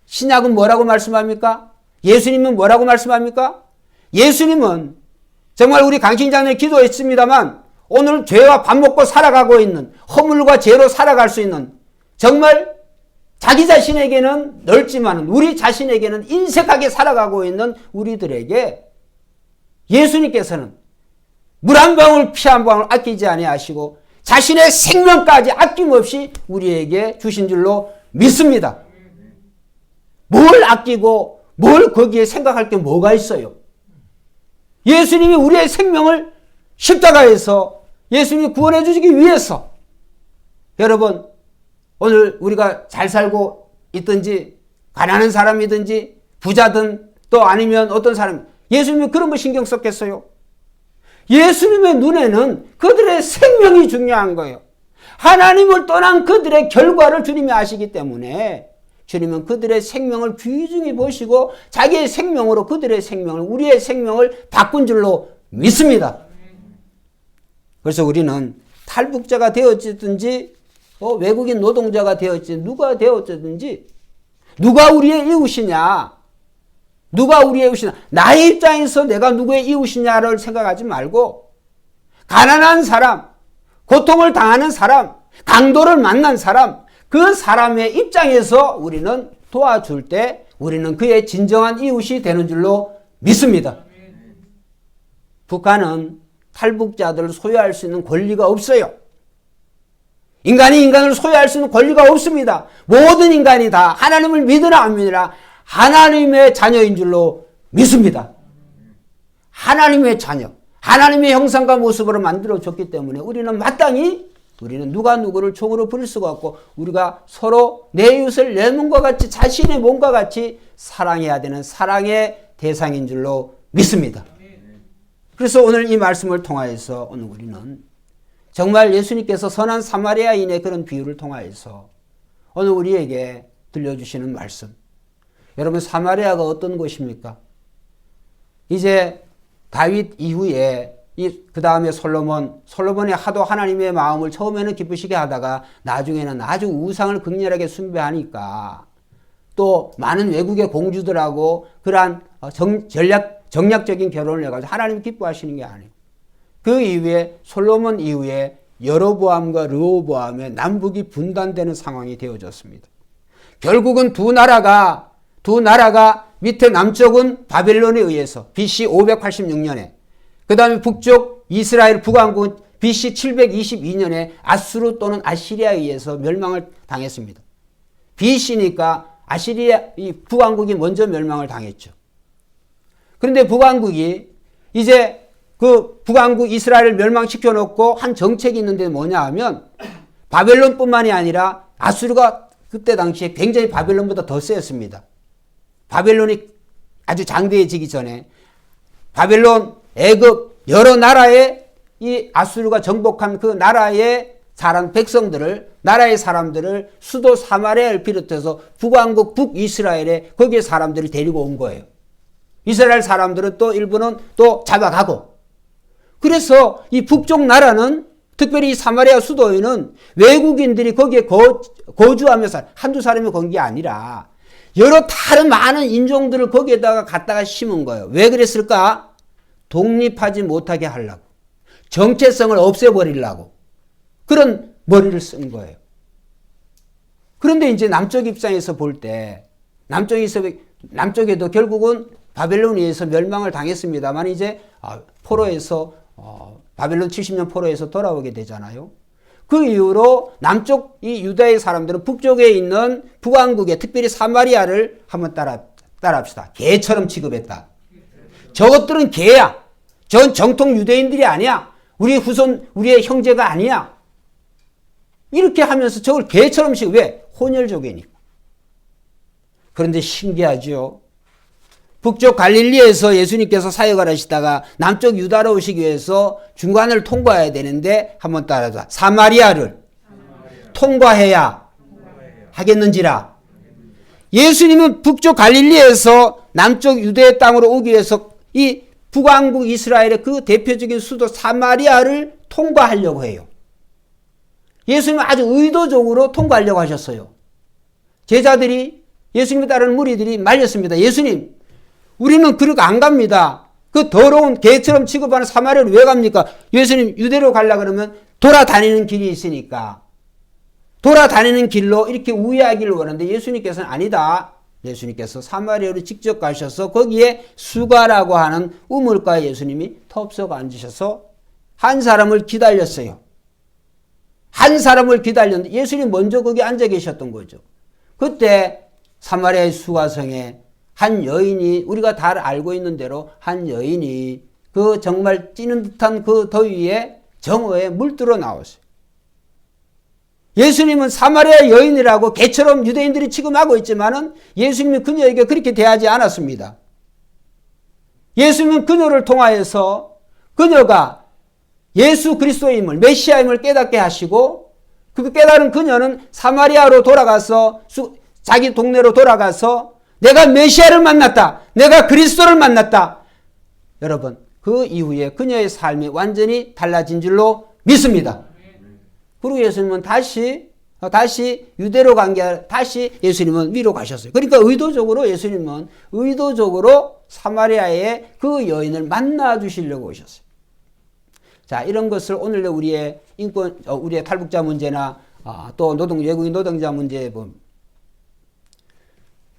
Speaker 1: 신약은 뭐라고 말씀합니까? 예수님은 뭐라고 말씀합니까? 예수님은 정말 우리 강신장님 기도했습니다만 오늘 죄와 밥 먹고 살아가고 있는 허물과 죄로 살아갈 수 있는 정말 자기 자신에게는 넓지만 우리 자신에게는 인색하게 살아가고 있는 우리들에게 예수님께서는 물 한 방울 피 한 방울 아끼지 아니하시고 자신의 생명까지 아낌없이 우리에게 주신 줄로 믿습니다. 뭘 아끼고 뭘 거기에 생각할 게 뭐가 있어요? 예수님이 우리의 생명을 십자가에서 예수님이 구원해 주시기 위해서 여러분 오늘 우리가 잘 살고 있든지 가난한 사람이든지 부자든 또 아니면 어떤 사람 예수님이 그런 거 신경 썼겠어요? 예수님의 눈에는 그들의 생명이 중요한 거예요. 하나님을 떠난 그들의 결과를 주님이 아시기 때문에 주님은 그들의 생명을 귀중히 보시고 자기의 생명으로 그들의 생명을 우리의 생명을 바꾼 줄로 믿습니다. 그래서 우리는 탈북자가 되었든지 외국인 노동자가 되었든지 누가 되었든지 누가 우리의 이웃이냐 누가 우리의 이웃이냐 나의 입장에서 내가 누구의 이웃이냐를 생각하지 말고 가난한 사람 고통을 당하는 사람 강도를 만난 사람 그 사람의 입장에서 우리는 도와줄 때 우리는 그의 진정한 이웃이 되는 줄로 믿습니다. 북한은 탈북자들을 소유할 수 있는 권리가 없어요. 인간이 인간을 소유할 수 있는 권리가 없습니다. 모든 인간이 다 하나님을 믿으나 안 믿으나 하나님의 자녀인 줄로 믿습니다. 하나님의 자녀, 하나님의 형상과 모습으로 만들어졌기 때문에 우리는 마땅히 우리는 누가 누구를 종으로 부릴 수가 없고 우리가 서로 내 이웃을 내 몸과 같이 자신의 몸과 같이 사랑해야 되는 사랑의 대상인 줄로 믿습니다. 그래서 오늘 이 말씀을 통하여서 오늘 우리는 정말 예수님께서 선한 사마리아인의 그런 비유를 통하여서 오늘 우리에게 들려주시는 말씀. 여러분 사마리아가 어떤 곳입니까? 이제 다윗 이후에 그 다음에 솔로몬이 하도 하나님의 마음을 처음에는 기쁘시게 하다가 나중에는 아주 우상을 극렬하게 숭배하니까 또 많은 외국의 공주들하고 그러한 정략적인 결혼을 해가지고 하나님 기뻐하시는 게 아니에요. 그 이후에 솔로몬 이후에 여로보암과 르호보암의 남북이 분단되는 상황이 되어졌습니다. 결국은 두 나라가 밑에 남쪽은 바벨론에 의해서 BC 586년에 그 다음에 북쪽 이스라엘 북왕국은 BC 722년에 아수르 또는 아시리아에 의해서 멸망을 당했습니다. BC니까 이 북왕국이 먼저 멸망을 당했죠. 그런데 북왕국이 이제 그 북왕국 이스라엘을 멸망시켜 놓고 한 정책이 있는데 뭐냐 하면 바벨론뿐만이 아니라 아수르가 그때 당시에 굉장히 바벨론보다 더 세였습니다. 바벨론이 아주 장대해지기 전에 바벨론, 애굽 여러 나라에 이 아수르가 정복한 그 나라의 나라의 사람들을 수도 사마리아를 비롯해서 북왕국 북이스라엘에 거기에 사람들을 데리고 온 거예요. 이스라엘 사람들은 또 일부는 또 잡아가고 그래서 이 북쪽 나라는 특별히 이 사마리아 수도에는 외국인들이 거기에 거주하면서 한두 사람이 건 게 아니라 여러 다른 많은 인종들을 거기에다가 갖다가 심은 거예요. 왜 그랬을까? 독립하지 못하게 하려고. 정체성을 없애버리려고. 그런 머리를 쓴 거예요. 그런데 이제 남쪽 입장에서 볼 때 남쪽에도 결국은 바벨론에 의해서 멸망을 당했습니다만 이제 포로에서 바벨론 70년 포로에서 돌아오게 되잖아요. 그 이후로 남쪽 이 유다의 사람들은 북쪽에 있는 북왕국에 특별히 사마리아를 한번 따라합시다. 개처럼 취급했다. 저것들은 개야. 전 정통 유대인들이 아니야. 우리 후손, 우리의 형제가 아니야. 이렇게 하면서 저걸 개처럼 취급해. 왜? 혼혈족이니까. 그런데 신기하죠. 북쪽 갈릴리에서 예수님께서 사역을 하시다가 남쪽 유다로 오시기 위해서 중간을 통과해야 되는데 한번 따라서 사마리아를 통과해야 하겠는지라. 예수님은 북쪽 갈릴리에서 남쪽 유대의 땅으로 오기 위해서 이 북왕국 이스라엘의 그 대표적인 수도 사마리아를 통과하려고 해요. 예수님은 아주 의도적으로 통과하려고 하셨어요. 제자들이 예수님을 따르는 무리들이 말렸습니다. 예수님, 우리는 그렇게 안 갑니다. 그 더러운 개처럼 취급하는 사마리아를 왜 갑니까? 예수님 유대로 가려고 그러면 돌아다니는 길이 있으니까. 돌아다니는 길로 이렇게 우회하기를 원하는데 예수님께서는 아니다. 예수님께서 사마리아로 직접 가셔서 거기에 수가라고 하는 우물가에 예수님이 텁석 앉으셔서 한 사람을 기다렸어요. 한 사람을 기다렸는데 예수님 먼저 거기 앉아 계셨던 거죠. 그때 사마리아의 수가성에 한 여인이, 우리가 다 알고 있는 대로 한 여인이 그 정말 찌는 듯한 그 더위에 정오에 물들어 나왔어요. 예수님은 사마리아 여인이라고 개처럼 유대인들이 취급하고 있지만은 예수님은 그녀에게 그렇게 대하지 않았습니다. 예수님은 그녀를 통하여서 그녀가 예수 그리스도임을, 메시아임을 깨닫게 하시고, 그 깨달은 그녀는 사마리아로 돌아가서 자기 동네로 돌아가서 내가 메시아를 만났다, 내가 그리스도를 만났다. 여러분, 그 이후에 그녀의 삶이 완전히 달라진 줄로 믿습니다. 그리고 예수님은 다시 유대로 간 게 아니라 다시 예수님은 위로 가셨어요. 그러니까 예수님은 의도적으로 사마리아의 그 여인을 만나 주시려고 오셨어요. 자, 이런 것을 오늘 우리의 우리의 탈북자 문제나 또 외국인 노동자 문제에 보면,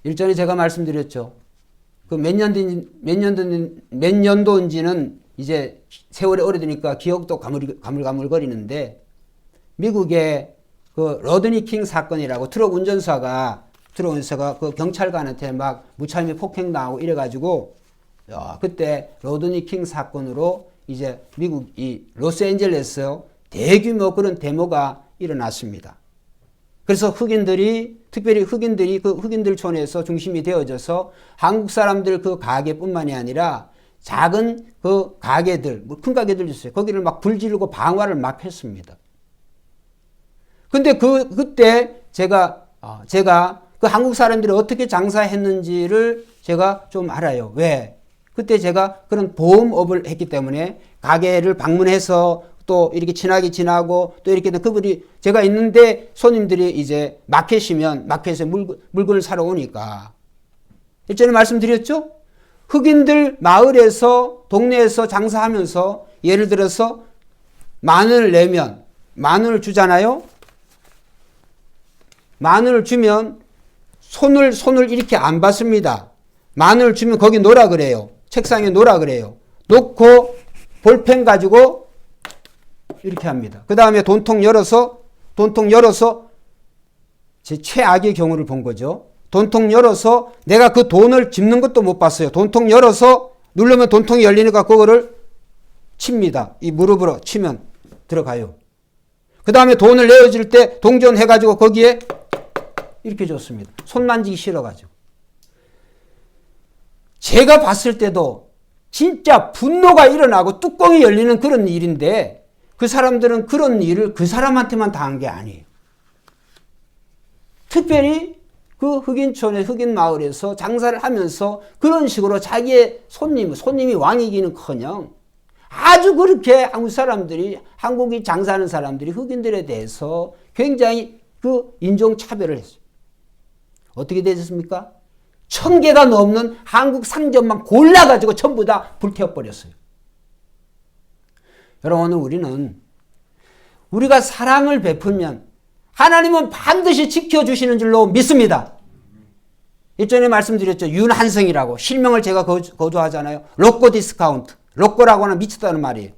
Speaker 1: 일전에 제가 말씀드렸죠. 그 몇 년도인지는 이제 세월이 오래되니까 기억도 가물가물거리는데, 미국의 그 로드니 킹 사건이라고 트럭 운전사가 그 경찰관한테 막 무차별 폭행 당하고 이래가지고, 그때 로드니 킹 사건으로 이제 미국 이 로스앤젤레스 대규모 그런 데모가 일어났습니다. 그래서 특별히 흑인들이 그 흑인들촌에서 중심이 되어져서 한국 사람들 그 가게뿐만이 아니라 작은 그 가게들, 큰 가게들 있어요. 거기를 막 불지르고 방화를 막 했습니다. 근데 그때 제가 그 한국 사람들이 어떻게 장사했는지를 제가 좀 알아요. 왜? 그때 제가 그런 보험업을 했기 때문에 가게를 방문해서 또 이렇게 친하게 지나고 또 이렇게 그분이 제가 있는데 손님들이 이제 마켓에 물건을 사러 오니까, 일전에 말씀드렸죠? 흑인들 마을에서 동네에서 장사하면서 예를 들어서 만원을 내면 만원을 주잖아요. 만원을 주면 손을 이렇게 안 받습니다. 만원을 주면 거기 놓으라 그래요. 책상에 놓으라 그래요. 놓고 볼펜 가지고 이렇게 합니다. 그 다음에 돈통 열어서 제 최악의 경우를 본 거죠. 돈통 열어서 내가 그 돈을 집는 것도 못 봤어요. 돈통 열어서 누르면 돈통이 열리니까 그거를 칩니다. 이 무릎으로 치면 들어가요. 그 다음에 돈을 내어줄 때 동전해가지고 거기에 이렇게 줬습니다. 손 만지기 싫어가지고. 제가 봤을 때도 진짜 분노가 일어나고 뚜껑이 열리는 그런 일인데, 그 사람들은 그런 일을 그 사람한테만 당한 게 아니에요. 특별히 그 흑인촌의 흑인 마을에서 장사를 하면서 그런 식으로 자기의 손님이 왕이기는커녕 아주 그렇게 한국이 장사하는 사람들이 흑인들에 대해서 굉장히 그 인종차별을 했어요. 어떻게 되셨습니까? 1000개가 넘는 한국 상점만 골라가지고 전부 다 불태워버렸어요. 여러분, 오늘 우리가 사랑을 베풀면 하나님은 반드시 지켜주시는 줄로 믿습니다. 일전에 말씀드렸죠. 윤한성이라고 실명을 제가 거주하잖아요. 로꼬 디스카운트. 로꼬라고 하는 미쳤다는 말이에요.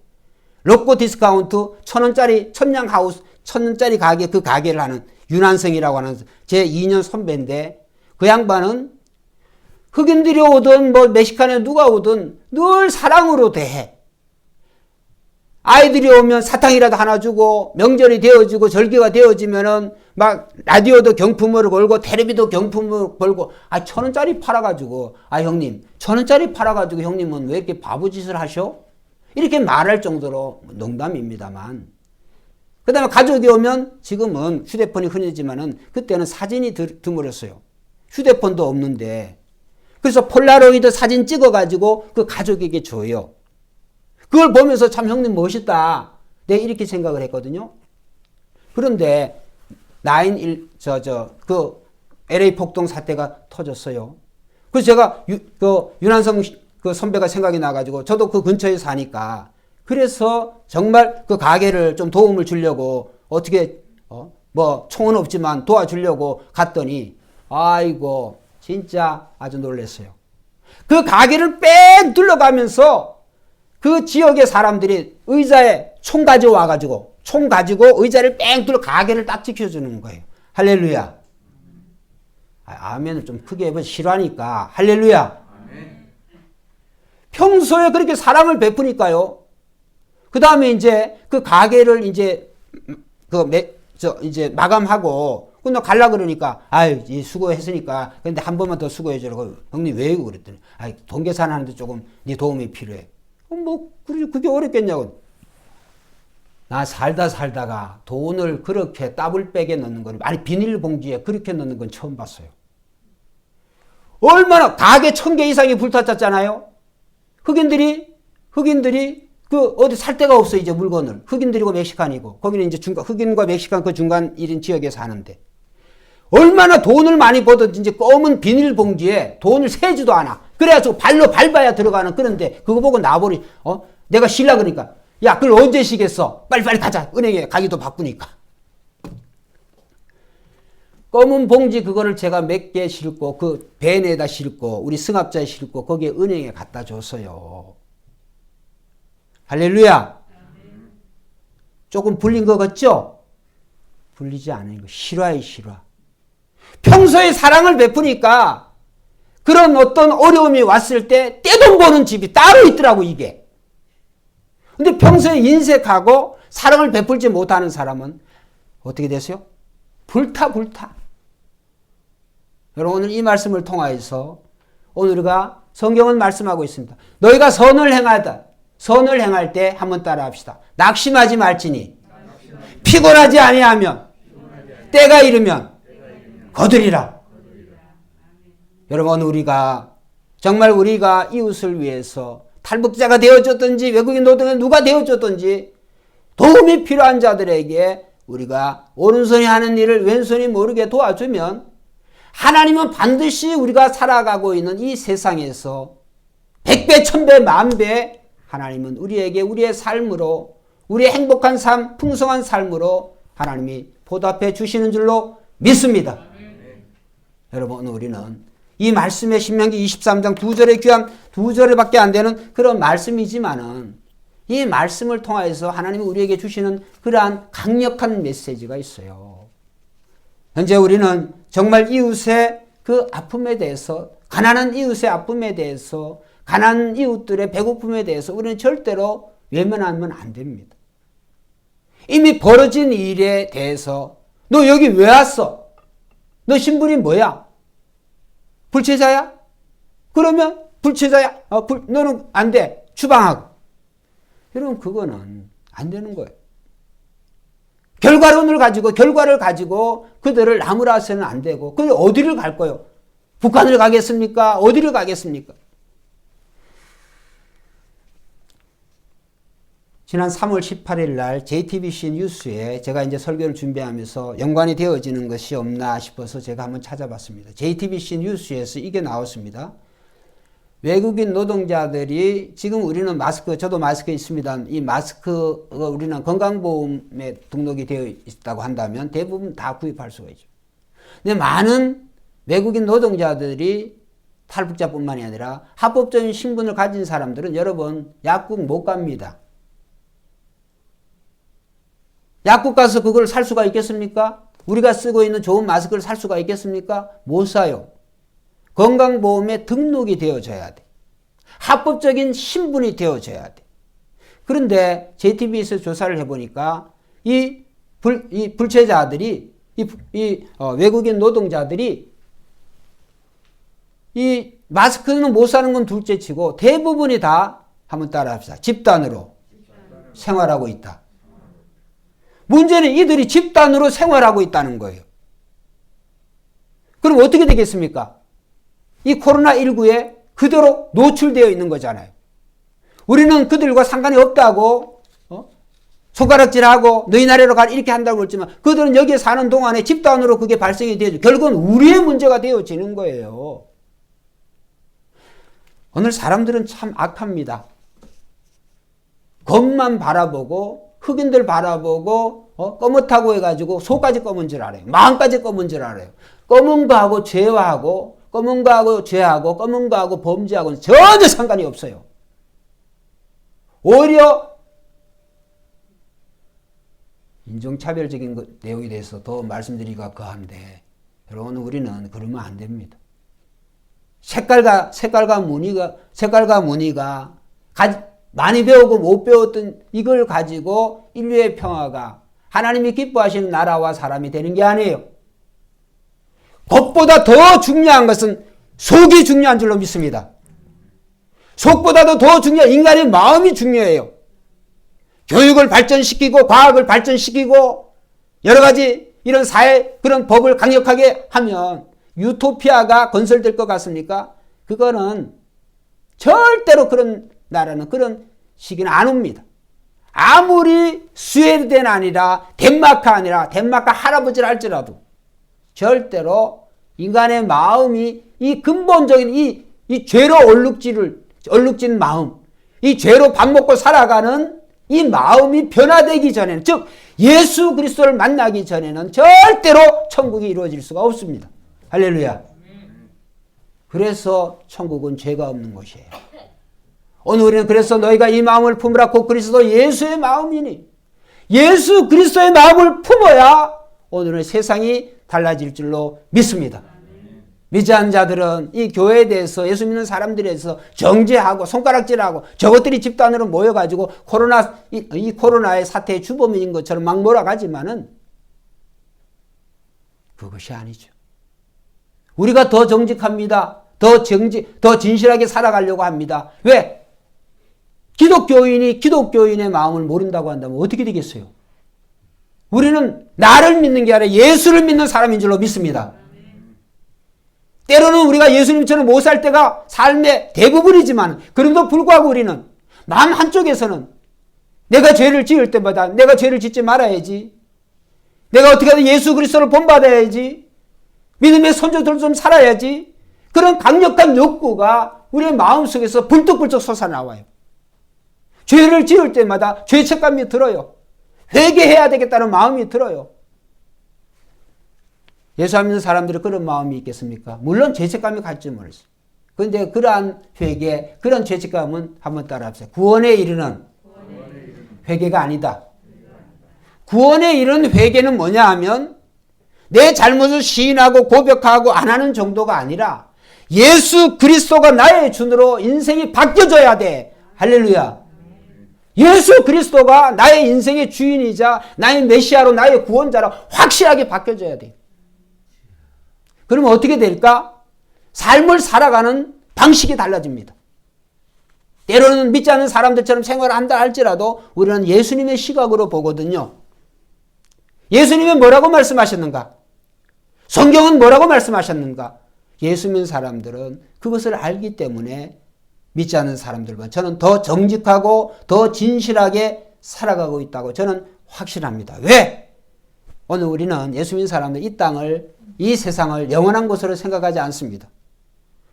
Speaker 1: 로꼬 디스카운트 1000원짜리 천냥하우스 1000원짜리 가게, 그 가게를 하는 윤한성이라고 하는 제 2년 선배인데, 그 양반은 흑인들이 오든 멕시칸에 누가 오든 늘 사랑으로 대해. 아이들이 오면 사탕이라도 하나 주고, 명절이 되어지고 절기가 되어지면은 막 라디오도 경품으로 걸고 텔레비도 경품으로 걸고, 1000원짜리 팔아가지고, 형님 1000원짜리 팔아가지고 형님은 왜 이렇게 바보짓을 하셔? 이렇게 말할 정도로, 농담입니다만. 그 다음에 가족이 오면, 지금은 휴대폰이 흔해지만은 그때는 사진이 드물었어요. 휴대폰도 없는데, 그래서 폴라로이드 사진 찍어가지고 그 가족에게 줘요. 그걸 보면서 참 형님 멋있다. 내가 이렇게 생각을 했거든요. 그런데 그 LA 폭동 사태가 터졌어요. 그래서 제가 윤한성 그 선배가 생각이 나가지고, 저도 그 근처에 사니까, 그래서 정말 그 가게를 좀 도움을 주려고 어떻게 총은 없지만 도와주려고 갔더니, 아이고 진짜 아주 놀랐어요. 그 가게를 뺑 둘러가면서 그 지역의 사람들이 의자에 총 가지고 의자를 뺑 둘러 가게를 딱 지켜주는 거예요. 할렐루야. 아멘을 좀 크게 해봐. 싫어하니까. 할렐루야. 평소에 그렇게 사랑을 베푸니까요. 그 다음에 이제 그 가게를 이제 이제 마감하고 너 갈라 그러니까 아유 수고했으니까 근데 한 번만 더 수고해주라고. 형님 왜 그랬더니 돈 계산하는데 조금 네 도움이 필요해. 뭐 그게 어렵겠냐고. 나 살다가 돈을 그렇게 더블백에 넣는 건, 아니 비닐봉지에 그렇게 넣는 건 처음 봤어요. 얼마나 가게 1000개 이상이 불탔잖아요. 흑인들이 어디 살 데가 없어. 이제 물건을 흑인들이고 멕시칸이고 거기는 이제 흑인과 멕시칸 그 중간 1인 지역에 사는데 얼마나 돈을 많이 벌었든지 검은 비닐봉지에 돈을 세지도 않아. 그래가지고 발로 밟아야 들어가는. 그런데 그거 보고 나버리 내가 실라 그러니까 야 그걸 언제 쉬겠어. 빨리빨리 가자. 은행에 가기도 바쁘니까. 검은 봉지 그거를 제가 몇 개 싣고 그 밴에다 싣고 우리 승합차에 싣고 거기에 은행에 갖다 줬어요. 할렐루야. 조금 불린 거 같죠? 불리지 않은 거. 실화에 실화. 평소에 사랑을 베푸니까 그런 어떤 어려움이 왔을 때 떼돈 버는 집이 따로 있더라고 이게. 근데 평소에 인색하고 사랑을 베풀지 못하는 사람은 어떻게 되세요? 불타. 여러분 오늘 이 말씀을 통하여서 오늘 우리가 성경은 말씀하고 있습니다. 너희가 선을 행할 때 한번 따라 합시다. 낙심하지 말지니 피곤하지 아니하면 때가 이르면 거두리라. 여러분 우리가 정말 우리가 이웃을 위해서 탈북자가 되어줬든지 외국인 노동자 누가 되어줬든지 도움이 필요한 자들에게 우리가 오른손이 하는 일을 왼손이 모르게 도와주면 하나님은 반드시 우리가 살아가고 있는 이 세상에서 100배, 1000배, 10,000배 하나님은 우리에게 우리의 삶으로 우리의 행복한 삶, 풍성한 삶으로 하나님이 보답해 주시는 줄로 믿습니다. 여러분 우리는 이 말씀의 신명기 23장 2절의 귀한 2절밖에 안 되는 그런 말씀이지만은 이 말씀을 통해서 하나님이 우리에게 주시는 그러한 강력한 메시지가 있어요. 현재 우리는 정말 이웃의 그 아픔에 대해서, 가난한 이웃의 아픔에 대해서, 가난한 이웃들의 배고픔에 대해서 우리는 절대로 외면하면 안 됩니다. 이미 벌어진 일에 대해서 너 여기 왜 왔어? 너 신분이 뭐야? 불체자야? 그러면 불체자야? 너는 안 돼. 추방하고. 여러분 그거는 안 되는 거예요. 결과를 가지고 그들을 나무라서는 안 되고 그들 어디를 갈 거예요? 북한을 가겠습니까? 어디를 가겠습니까? 지난 3월 18일 날 JTBC 뉴스에 제가 이제 설교를 준비하면서 연관이 되어지는 것이 없나 싶어서 제가 한번 찾아봤습니다. JTBC 뉴스에서 이게 나왔습니다. 외국인 노동자들이 지금 우리는 마스크, 저도 마스크 있습니다. 이 마스크가 우리는 건강보험에 등록이 되어 있다고 한다면 대부분 다 구입할 수가 있죠. 근데 많은 외국인 노동자들이 탈북자뿐만이 아니라 합법적인 신분을 가진 사람들은 여러분 약국 못 갑니다. 약국 가서 그걸 살 수가 있겠습니까? 우리가 쓰고 있는 좋은 마스크를 살 수가 있겠습니까? 못 사요. 건강보험에 등록이 되어져야 돼. 합법적인 신분이 되어져야 돼. 그런데 JTBC에서 조사를 해보니까 이 불체자들이, 외국인 노동자들이 이 마스크는 못 사는 건 둘째 치고 대부분이 다 한번 따라 합시다. 집단으로 생활하고 있다. 문제는 이들이 집단으로 생활하고 있다는 거예요. 그럼 어떻게 되겠습니까? 이 코로나19에 그대로 노출되어 있는 거잖아요. 우리는 그들과 상관이 없다고 손가락질하고 너희 나라로 가 이렇게 한다고 했지만 그들은 여기에 사는 동안에 집단으로 그게 발생이 되죠. 결국은 우리의 문제가 되어지는 거예요. 오늘 사람들은 참 악합니다. 겉만 바라보고 흑인들 바라보고 검었다고 해가지고 속까지 검은 줄 알아요. 마음까지 검은 줄 알아요. 검은 거하고 죄와하고 검은 거하고 죄하고 검은 거하고 범죄하고는 전혀 상관이 없어요. 오히려 인종차별적인 내용에 대해서 더 말씀드리기가 거한데 여러분, 우리는 그러면 안 됩니다. 색깔과 무늬가 많이 배우고 못 배웠던 이걸 가지고 인류의 평화가 하나님이 기뻐하시는 나라와 사람이 되는 게 아니에요. 것보다 더 중요한 것은 속이 중요한 줄로 믿습니다. 속보다도 더 중요한 인간의 마음이 중요해요. 교육을 발전시키고 과학을 발전시키고 여러 가지 이런 사회 그런 법을 강력하게 하면 유토피아가 건설될 것 같습니까? 그거는 절대로 그런 나라는 그런 시기는 안 옵니다. 아무리 스웨덴 아니라 덴마크 할아버지라 할지라도 절대로 인간의 마음이 이 근본적인 이 죄로 얼룩진 마음, 이 죄로 밥 먹고 살아가는 이 마음이 변화되기 전에는, 즉 예수 그리스도를 만나기 전에는 절대로 천국이 이루어질 수가 없습니다. 할렐루야. 그래서 천국은 죄가 없는 곳이에요. 오늘 우리는 그래서 너희가 이 마음을 품으라 곧 그리스도 예수의 마음이니, 예수 그리스도의 마음을 품어야 오늘은 세상이 달라질 줄로 믿습니다. 믿지 않는 자들은 이 교회에 대해서, 예수 믿는 사람들에 대해서 정죄하고 손가락질하고 저것들이 집단으로 모여가지고 이 코로나의 사태의 주범인 것처럼 막 몰아가지만은 그것이 아니죠. 우리가 더 정직합니다. 더 진실하게 살아가려고 합니다. 왜? 기독교인이 기독교인의 마음을 모른다고 한다면 어떻게 되겠어요? 우리는 나를 믿는 게 아니라 예수를 믿는 사람인 줄로 믿습니다. 때로는 우리가 예수님처럼 못 살 때가 삶의 대부분이지만 그럼에도 불구하고 우리는 마음 한쪽에서는 내가 죄를 지을 때마다 내가 죄를 짓지 말아야지, 내가 어떻게든 예수 그리스도를 본받아야지, 믿음의 선조들 좀 살아야지, 그런 강력한 욕구가 우리의 마음속에서 불뚝불뚝 솟아나와요. 죄를 지을 때마다 죄책감이 들어요. 회개해야 되겠다는 마음이 들어요. 예수 안 믿는 사람들이 그런 마음이 있겠습니까? 물론 죄책감이 갈지 모르겠어요. 그런데 그러한 회개, 그런 죄책감은 한번 따라합시다. 구원에 이르는 회개가 아니다. 구원에 이르는 회개는 뭐냐 하면 내 잘못을 시인하고 고백하고 안 하는 정도가 아니라 예수 그리스도가 나의 주로 인생이 바뀌어져야 돼. 할렐루야. 예수 그리스도가 나의 인생의 주인이자 나의 메시아로 나의 구원자로 확실하게 바뀌어져야 돼. 그러면 어떻게 될까? 삶을 살아가는 방식이 달라집니다. 때로는 믿지 않는 사람들처럼 생활을 한다 할지라도 우리는 예수님의 시각으로 보거든요. 예수님이 뭐라고 말씀하셨는가? 성경은 뭐라고 말씀하셨는가? 예수 믿는 사람들은 그것을 알기 때문에 믿지 않는 사람들보다 저는 더 정직하고 더 진실하게 살아가고 있다고 저는 확신합니다. 왜? 오늘 우리는 예수 믿는 사람들 이 세상을 영원한 곳으로 생각하지 않습니다.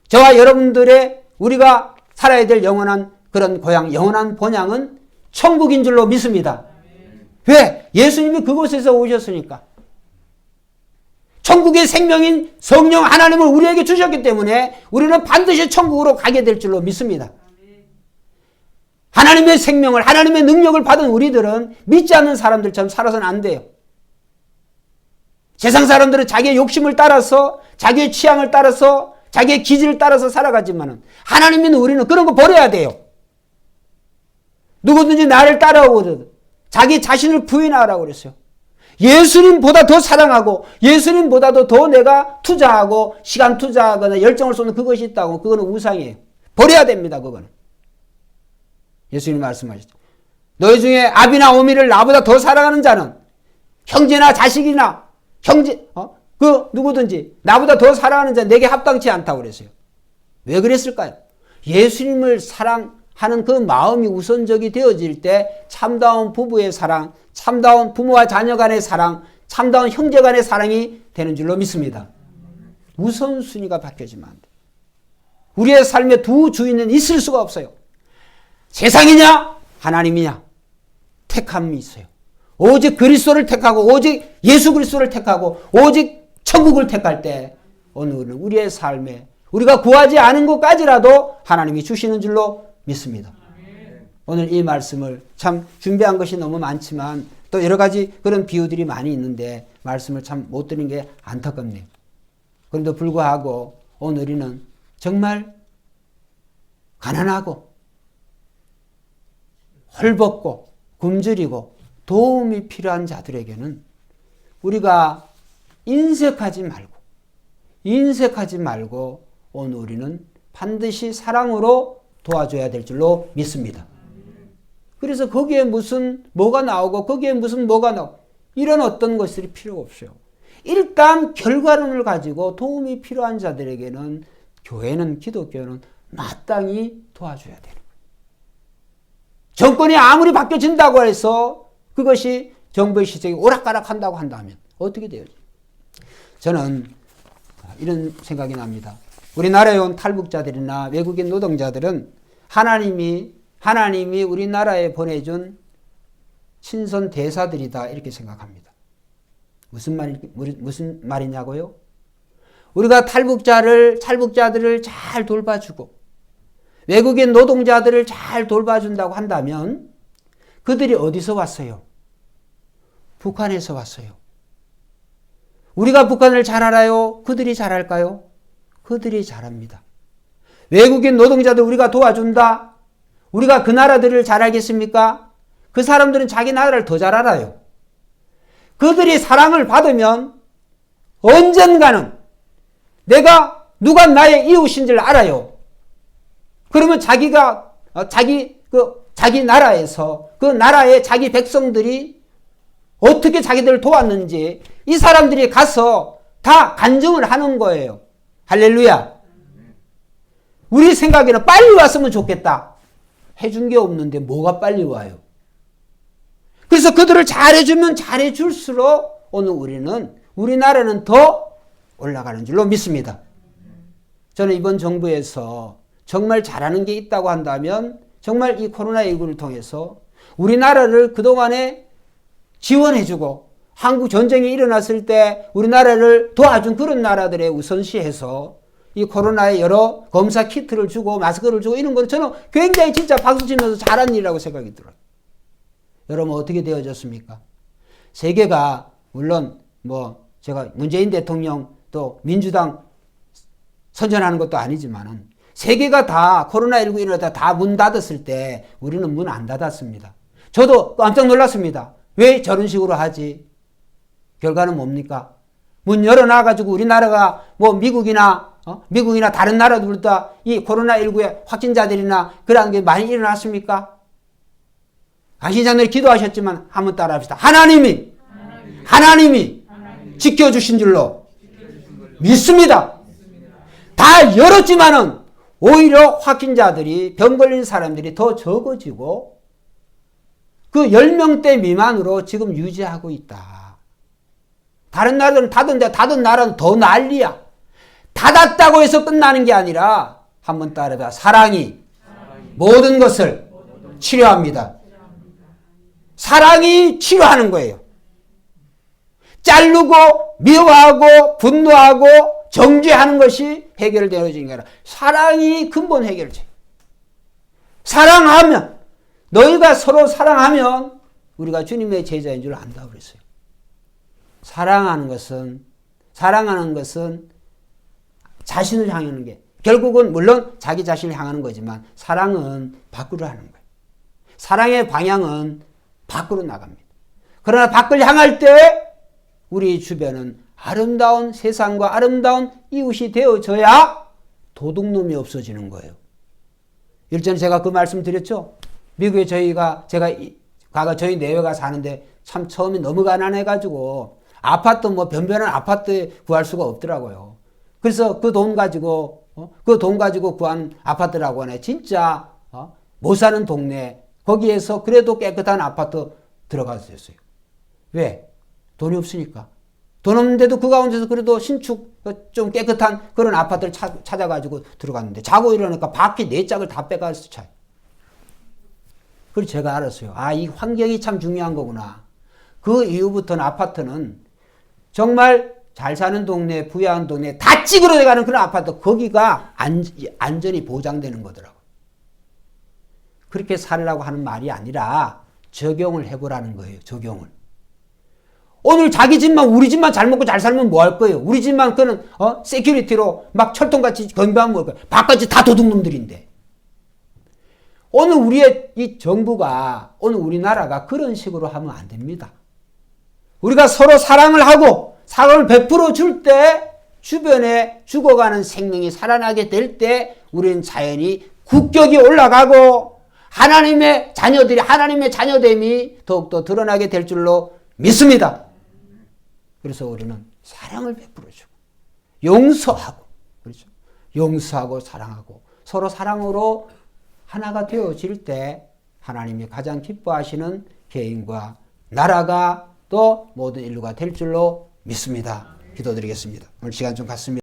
Speaker 1: 저와 여러분들의 우리가 살아야 될 영원한 그런 고향, 영원한 본향은 천국인 줄로 믿습니다. 왜? 예수님이 그곳에서 오셨으니까. 천국의 생명인 성령 하나님을 우리에게 주셨기 때문에 우리는 반드시 천국으로 가게 될 줄로 믿습니다. 하나님의 생명을, 하나님의 능력을 받은 우리들은 믿지 않는 사람들처럼 살아서는 안 돼요. 세상 사람들은 자기의 욕심을 따라서, 자기의 취향을 따라서, 자기의 기질을 따라서 살아가지만 하나님 믿는 우리는 그런 거 버려야 돼요. 누구든지 나를 따라오거든 자기 자신을 부인하라고 그랬어요. 예수님보다 더 사랑하고 예수님보다도 더 내가 투자하고 시간 투자하거나 열정을 쏟는 그것이 있다고, 그거는 우상이에요. 버려야 됩니다. 그거는. 예수님 말씀하셨죠. 너희 중에 아비나 어미를 나보다 더 사랑하는 자는 형제나 자식이나 누구든지 나보다 더 사랑하는 자 내게 합당치 않다고 그랬어요. 왜 그랬을까요? 예수님을 사랑하는 그 마음이 우선적이 되어질 때 참다운 부부의 사랑, 참다운 부모와 자녀 간의 사랑, 참다운 형제 간의 사랑이 되는 줄로 믿습니다. 우선순위가 바뀌어지면 안 돼. 우리의 삶에 두 주인은 있을 수가 없어요. 세상이냐 하나님이냐 택함이 있어요. 오직 그리스도를 택하고 오직 예수 그리스도를 택하고 오직 천국을 택할 때 오늘은 우리의 삶에 우리가 구하지 않은 것까지라도 하나님이 주시는 줄로 믿습니다. 오늘 이 말씀을 참 준비한 것이 너무 많지만 또 여러 가지 그런 비유들이 많이 있는데 말씀을 참 못 드린 게 안타깝네요. 그럼에도 불구하고 오늘 우리는 정말 가난하고 헐벗고 굶주리고 도움이 필요한 자들에게는 우리가 인색하지 말고 오늘 우리는 반드시 사랑으로 도와줘야 될 줄로 믿습니다. 그래서 거기에 무슨 뭐가 나오고 거기에 무슨 뭐가 나오고 이런 어떤 것들이 필요 없어요. 일단 결과론을 가지고 도움이 필요한 자들에게는 교회는 기독교는 마땅히 도와줘야 되는 거예요. 정권이 아무리 바뀌어진다고 해서 그것이 정부의 시책이 오락가락한다고 한다면 어떻게 돼요? 저는 이런 생각이 납니다. 우리나라에 온 탈북자들이나 외국인 노동자들은 하나님이 우리나라에 보내준 친선 대사들이다 이렇게 생각합니다. 무슨 말이냐고요? 우리가 탈북자들을 잘 돌봐주고 외국인 노동자들을 잘 돌봐준다고 한다면 그들이 어디서 왔어요? 북한에서 왔어요. 우리가 북한을 잘 알아요? 그들이 잘 알까요? 그들이 잘합니다. 외국인 노동자들 우리가 도와준다? 우리가 그 나라들을 잘 알겠습니까? 그 사람들은 자기 나라를 더 잘 알아요. 그들이 사랑을 받으면 언젠가는 누가 나의 이웃인 줄 알아요. 그러면 자기 나라에서 그 나라의 자기 백성들이 어떻게 자기들을 도왔는지 이 사람들이 가서 다 간증을 하는 거예요. 할렐루야. 우리 생각에는 빨리 왔으면 좋겠다. 해준 게 없는데 뭐가 빨리 와요. 그래서 그들을 잘해주면 잘해줄수록 오늘 우리나라는 더 올라가는 줄로 믿습니다. 저는 이번 정부에서 정말 잘하는 게 있다고 한다면 정말 이 코로나19를 통해서 우리나라를 그동안에 지원해주고 한국 전쟁이 일어났을 때 우리나라를 도와준 그런 나라들에 우선시해서 이 코로나에 여러 검사 키트를 주고 마스크를 주고 이런 건 저는 굉장히 진짜 박수 치면서 잘한 일이라고 생각이 들어요. 여러분 어떻게 되어졌습니까? 세계가 물론 제가 문재인 대통령 또 민주당 선전하는 것도 아니지만은 세계가 다 코로나19 일어나다 다 문 닫았을 때 우리는 문 안 닫았습니다. 저도 깜짝 놀랐습니다. 왜 저런 식으로 하지? 결과는 뭡니까? 문 열어놔가지고 우리나라가 미국이나 다른 나라들보다 이 코로나19의 확진자들이나 그런 게 많이 일어났습니까? 당신자들이 기도하셨지만 한번 따라합시다. 하나님이 지켜주신 줄로 믿습니다. 다 열었지만은 오히려 확진자들이 병 걸린 사람들이 더 적어지고 그 10명대 미만으로 지금 유지하고 있다. 다른 나라들은 닫은 나라는 더 난리야. 닫았다고 해서 끝나는 게 아니라 한번 따라해봐. 사랑이 모든 것을 치료합니다. 사랑이 치료하는 거예요. 자르고 미워하고 분노하고 정죄하는 것이 해결되어지는 게 아니라 사랑이 근본 해결책. 사랑하면 너희가 서로 사랑하면 우리가 주님의 제자인 줄 안다고 그랬어요. 사랑하는 것은 자신을 향하는 게 결국은 물론 자기 자신을 향하는 거지만 사랑은 밖으로 하는 거예요. 사랑의 방향은 밖으로 나갑니다. 그러나 밖을 향할 때 우리 주변은 아름다운 세상과 아름다운 이웃이 되어져야 도둑놈이 없어지는 거예요. 일전에 제가 그 말씀 드렸죠. 미국에 제가 과거 저희 내외가 사는데 참 처음에 너무 가난해가지고 아파트 변변한 아파트 구할 수가 없더라고요. 그래서 그 돈 가지고 구한 아파트라고 하네. 진짜 못 사는 동네 거기에서 그래도 깨끗한 아파트 들어갔었어요. 왜? 돈이 없으니까. 돈 없는데도 그 가운데서 그래도 신축 좀 깨끗한 그런 아파트를 찾아가지고 들어갔는데 자고 일어나니까 바퀴 4짝을 다 빼갔어. 차요. 그래서 제가 알았어요. 이 환경이 참 중요한 거구나. 그 이후부터는 아파트는 정말 잘 사는 동네, 부유한 동네 다 찌그러져가는 그런 아파트 거기가 안전이 보장되는 거더라고요. 그렇게 살라고 하는 말이 아니라 적용을 해보라는 거예요. 적용을. 오늘 자기 집만, 우리 집만 잘 먹고 잘 살면 뭐 할 거예요? 우리 집만 그는 세큐리티로 막 철통같이 경비하면 뭐 할 거예요? 바깥이 다 도둑놈들인데. 오늘 우리의 이 정부가, 오늘 우리나라가 그런 식으로 하면 안 됩니다. 우리가 서로 사랑을 하고 사랑을 베풀어 줄 때 주변에 죽어가는 생명이 살아나게 될 때 우리는 자연히 국격이 올라가고 하나님의 자녀들이 하나님의 자녀됨이 더욱더 드러나게 될 줄로 믿습니다. 그래서 우리는 사랑을 베풀어주고 용서하고, 그렇죠? 용서하고 사랑하고 서로 사랑으로 하나가 되어질 때 하나님이 가장 기뻐하시는 개인과 나라가 또 모든 인류가 될 줄로 믿습니다. 기도드리겠습니다. 오늘 시간 좀 갖습니다.